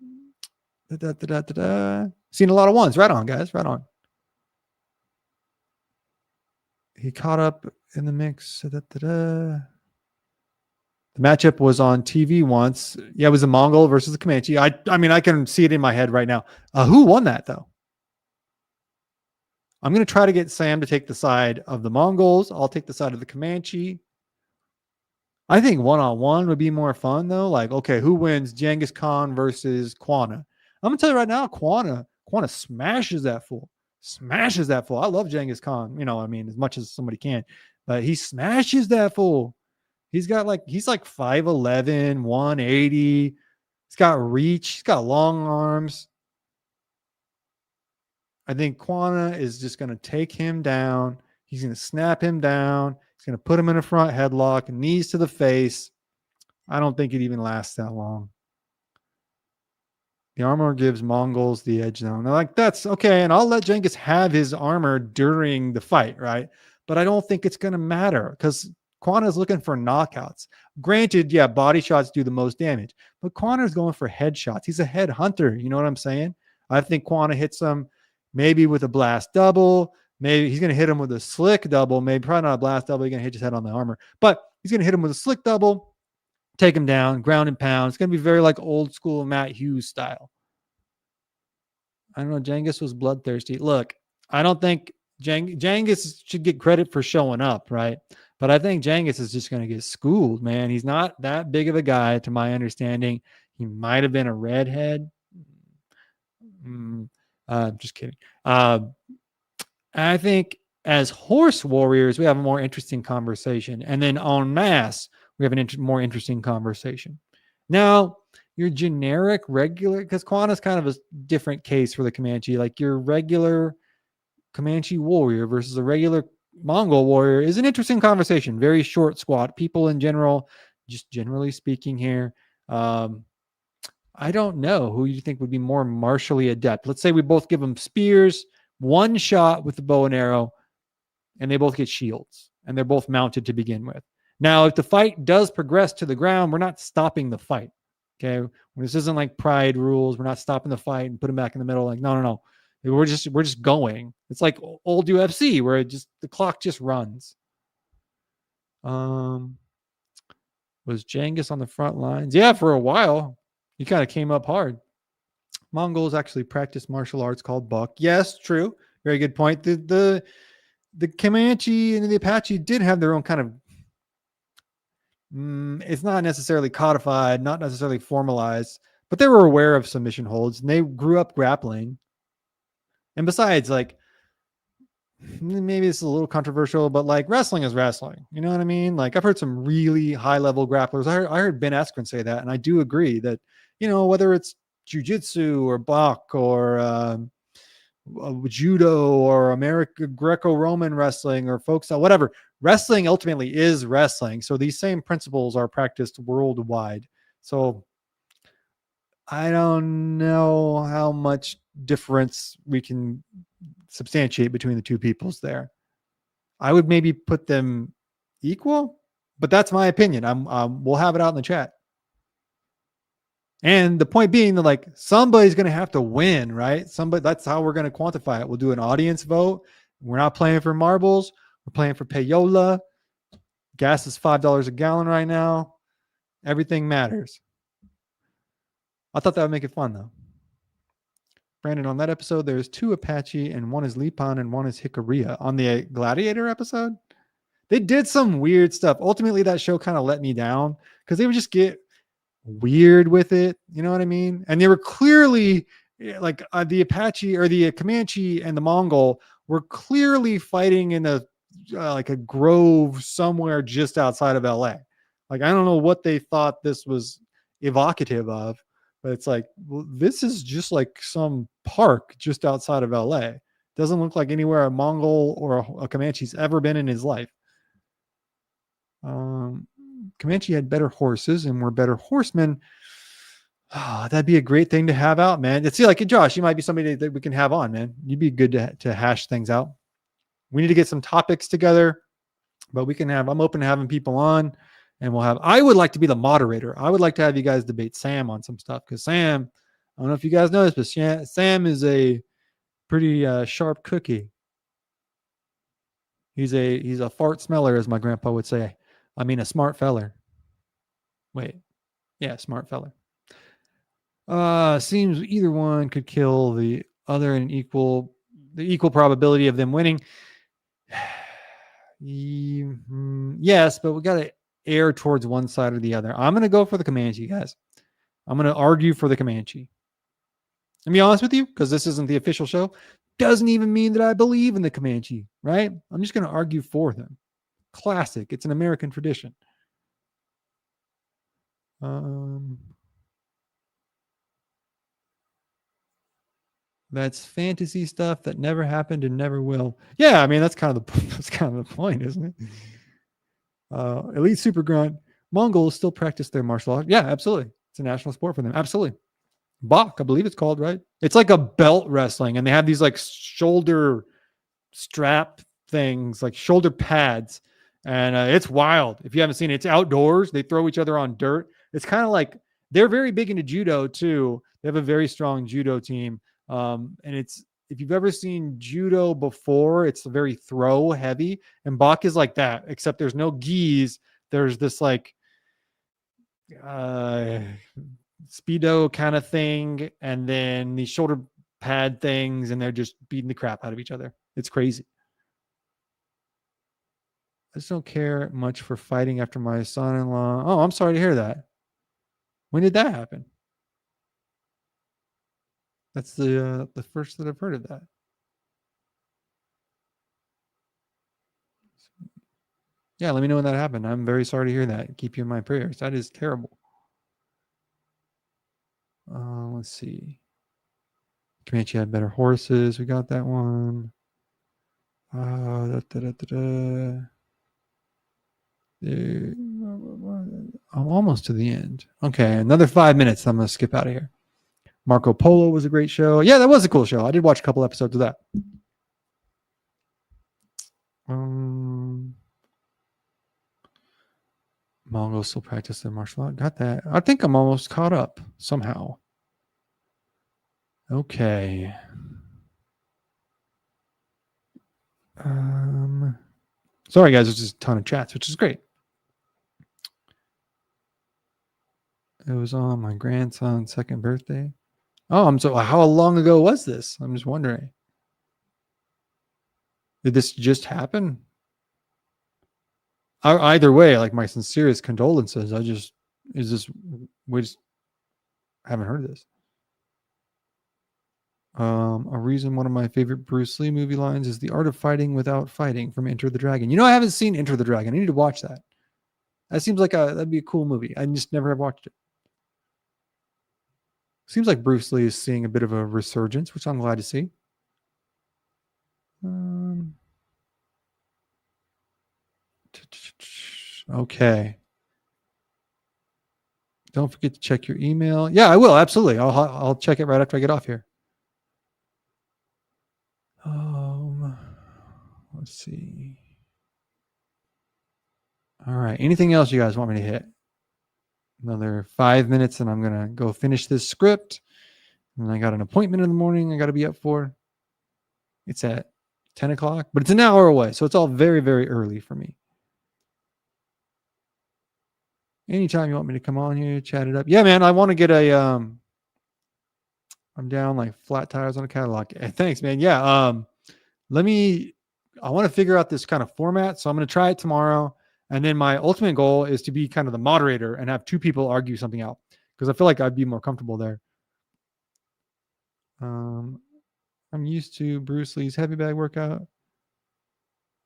a lot of ones. Right on, guys. Right on. He caught up in the mix. The matchup was on TV once. Yeah, it was a Mongol versus the Comanche. I mean, I can see it in my head right now. Who won that, though? I'm going to try to get Sam to take the side of the Mongols. I'll take the side of the Comanche. I think one-on-one would be more fun, though. Like, okay, who wins Genghis Khan versus Quana? I'm going to tell you right now, Quana smashes that fool. Smashes that fool. I love Genghis Khan, I mean, as much as somebody can. But he smashes that fool. He's like 5'11", 180. He's got reach. He's got long arms. I think Quana is just going to take him down. He's going to snap him down. He's going to put him in a front headlock, knees to the face. I don't think it even lasts that long. The armor gives Mongols the edge zone. They're like, that's okay. And I'll let Genghis have his armor during the fight, right? But I don't think it's going to matter because Quana is looking for knockouts. Granted, yeah, body shots do the most damage, but Quana is going for headshots. He's a head hunter. You know what I'm saying? I think Quana hits him maybe with a blast double. Maybe he's going to hit him with a slick double. Maybe probably not a blast double. He's going to hit his head on the armor, but he's going to hit him with a slick double, take him down, ground and pound. It's going to be very like old school Matt Hughes style. I don't know. Genghis was bloodthirsty. Look, I don't think Genghis should get credit for showing up, right? But I think Genghis is just going to get schooled, man. He's not that big of a guy, to my understanding. He might have been a redhead. Just kidding. I think as horse warriors, we have a more interesting conversation. And then en masse, we have a more interesting conversation. Now, your generic regular, because Quana is kind of a different case for the Comanche. Like your regular Comanche warrior versus a regular Mongol warrior is an interesting conversation. Very short, squat. People in general, just generally speaking here, I don't know who you think would be more martially adept. Let's say we both give them spears, one shot with the bow and arrow, and they both get shields, and they're both mounted to begin with. Now, if the fight does progress to the ground, we're not stopping the fight. Okay, this isn't like Pride rules. We're not stopping the fight and put them back in the middle. Like, no. We're just going. It's like old UFC where the clock just runs. Was Genghis on the front lines? Yeah, for a while. He kind of came up hard. Mongols actually practice martial arts called buck. Yes, true. Very good point. The Comanche and the Apache did have their own kind of it's not necessarily codified, not necessarily formalized, but they were aware of submission holds and they grew up grappling. And besides, like, maybe this is a little controversial, but like wrestling is wrestling. You know what I mean? Like I've heard some really high level grapplers. I heard Ben Askren say that. And I do agree that, whether it's jiu-jitsu or Bach or judo or American Greco-Roman wrestling or folk style, whatever, wrestling ultimately is wrestling. So these same principles are practiced worldwide. So I don't know how much difference we can substantiate between the two peoples there. I would maybe put them equal, but that's my opinion. We'll have it out in the chat. And the point being that like somebody's going to have to win, right? That's how we're going to quantify it. We'll do an audience vote. We're not playing for marbles. We're playing for payola. Gas is $5 a gallon right now. Everything matters. I thought that would make it fun though. Brandon, on that episode, there's 2 Apache and one is Lipan and one is Hikaria. On the Gladiator episode, they did some weird stuff. Ultimately, that show kind of let me down because they would just get weird with it. You know what I mean? And they were clearly like the Apache or the Comanche and the Mongol were clearly fighting in a like a grove somewhere just outside of LA. Like, I don't know what they thought this was evocative of, but it's like, well, this is just like some park just outside of LA. Doesn't look like anywhere a Mongol or a Comanche's ever been in his life. Comanche had better horses and were better horsemen. Oh, that'd be a great thing to have out, man. It's like Josh, you might be somebody that we can have on, man. You'd be good to hash things out. We need to get some topics together, but we can have, I'm open to having people on, and I would like to be the moderator. I would like to have you guys debate Sam on some stuff, because Sam, I don't know if you guys know this, but Sam is a pretty sharp cookie. He's a fart smeller, as my grandpa would say. I mean, a smart feller. Wait, yeah, smart feller. Seems either one could kill the other in the equal probability of them winning. Yes, but we got to err towards one side or the other. I'm going to go for the Comanche, guys. I'm going to argue for the Comanche. Let me be honest with you, because this isn't the official show. Doesn't even mean that I believe in the Comanche, right? I'm just going to argue for them. Classic. It's an American tradition. That's fantasy stuff that never happened and never will. Yeah, I mean that's kind of the point, isn't it? Elite Super Grunt. Mongols still practice their martial art. Yeah, absolutely. It's a national sport for them. Absolutely. Bach, I believe it's called, right? It's like a belt wrestling, and they have these like shoulder strap things, like shoulder pads, and it's wild. If you haven't seen it, it's outdoors. They throw each other on dirt. It's kind of like, they're very big into judo too. They have a very strong judo team. And it's, if you've ever seen judo before, it's very throw heavy, and Bach is like that, except there's no gis. There's this like speedo kind of thing, and then these shoulder pad things, and they're just beating the crap out of each other. It's crazy. I just don't care much for fighting after my son-in-law. Oh, I'm sorry to hear that. When did that happen? That's the first that I've heard of that. Yeah, let me know when that happened. I'm very sorry to hear that. Keep you in my prayers. That is terrible. Let's see. Comanche had better horses. We got that one. I'm almost to the end. Okay, another 5 minutes. I'm going to skip out of here. Marco Polo was a great show. Yeah, that was a cool show. I did watch a couple episodes of that. Mongols still practice their martial art. Got that. I think I'm almost caught up somehow. Okay. Sorry, guys. There's just a ton of chats, which is great. It was on my grandson's second birthday. Oh, so how long ago was this? I'm just wondering. Did this just happen? Either way, like, my sincerest condolences. We just haven't heard of this. A reason one of my favorite Bruce Lee movie lines is the art of fighting without fighting from Enter the Dragon. You know, I haven't seen Enter the Dragon. I need to watch that. That seems like that'd be a cool movie. I just never have watched it. Seems like Bruce Lee is seeing a bit of a resurgence, which I'm glad to see. Okay. Don't forget to check your email. Yeah, I will. Absolutely. I'll check it right after I get off here. Let's see. All right. Anything else you guys want me to hit? Another 5 minutes, and I'm going to go finish this script. And I got an appointment in the morning I got to be up for. It's at 10 o'clock, but it's an hour away. So it's all very, very early for me. Anytime you want me to come on here, chat it up. Yeah, man, I want to get I'm down like flat tires on a Cadillac. Thanks, man. Yeah. I want to figure out this kind of format. So I'm going to try it tomorrow. And then my ultimate goal is to be kind of the moderator and have two people argue something out, because I feel like I'd be more comfortable there. I'm used to Bruce Lee's heavy bag workout.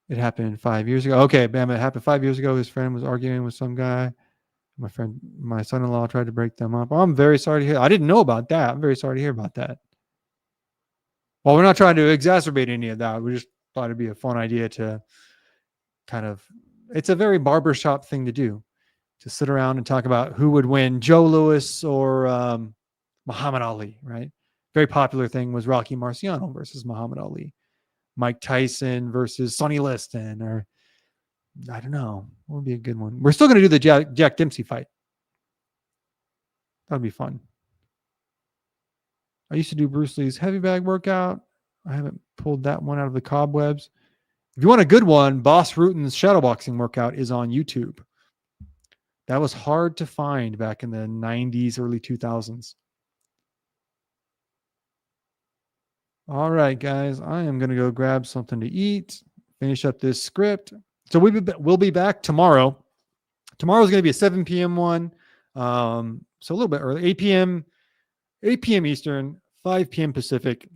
It happened 5 years ago. Okay, bam, it happened 5 years ago. His friend was arguing with some guy. My son-in-law tried to break them up. Oh, I'm very sorry to hear. I didn't know about that. I'm very sorry to hear about that. Well, we're not trying to exacerbate any of that. We just thought it'd be a fun idea to kind of, it's a very barbershop thing to do, to sit around and talk about who would win, Joe Louis or Muhammad Ali, right? Very popular thing was Rocky Marciano versus Muhammad Ali, Mike Tyson versus Sonny Liston, or I don't know. What would be a good one? We're still going to do the Jack Dempsey fight. That'd be fun. I used to do Bruce Lee's heavy bag workout. I haven't pulled that one out of the cobwebs. If you want a good one, Boss Rutan's shadowboxing workout is on YouTube. That was hard to find back in the 90s, early 2000s. All right, guys, I am going to go grab something to eat, finish up this script. So we'll be back tomorrow. Tomorrow's going to be a 7 p.m. one. So a little bit early, 8 p.m. Eastern, 5 p.m. Pacific.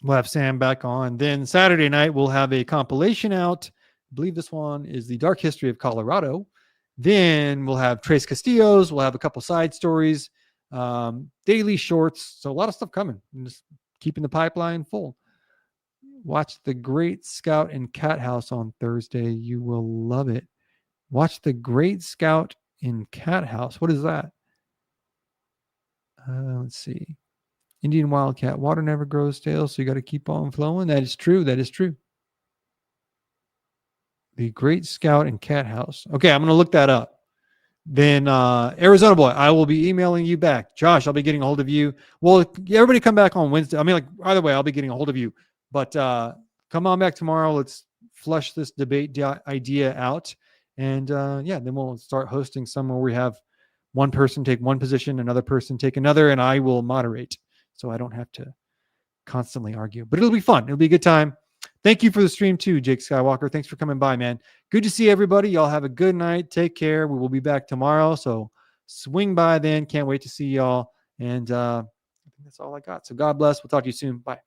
We'll have Sam back on. Then Saturday night, we'll have a compilation out. I believe this one is the Dark History of Colorado. Then we'll have Trace Castillo's. We'll have a couple side stories, daily shorts. So a lot of stuff coming. I'm just keeping the pipeline full. Watch The Great Scout in Cat House on Thursday. You will love it. Watch The Great Scout in Cat House. What is that? Let's see. Indian Wildcat. Water never grows stale, so you got to keep on flowing. That is true. That is true. The Great Scout in Cat House. Okay, I'm going to look that up. Then Arizona Boy, I will be emailing you back. Josh, I'll be getting a hold of you. Well, everybody come back on Wednesday. I mean, like, either way, I'll be getting a hold of you. But come on back tomorrow. Let's flush this debate idea out. And yeah, then we'll start hosting some where we have one person take one position, another person take another, and I will moderate. So I don't have to constantly argue. But it'll be fun. It'll be a good time. Thank you for the stream too, Jake Skywalker. Thanks for coming by, man. Good to see everybody. Y'all have a good night. Take care. We will be back tomorrow. So swing by then. Can't wait to see y'all. And I think that's all I got. So God bless. We'll talk to you soon. Bye.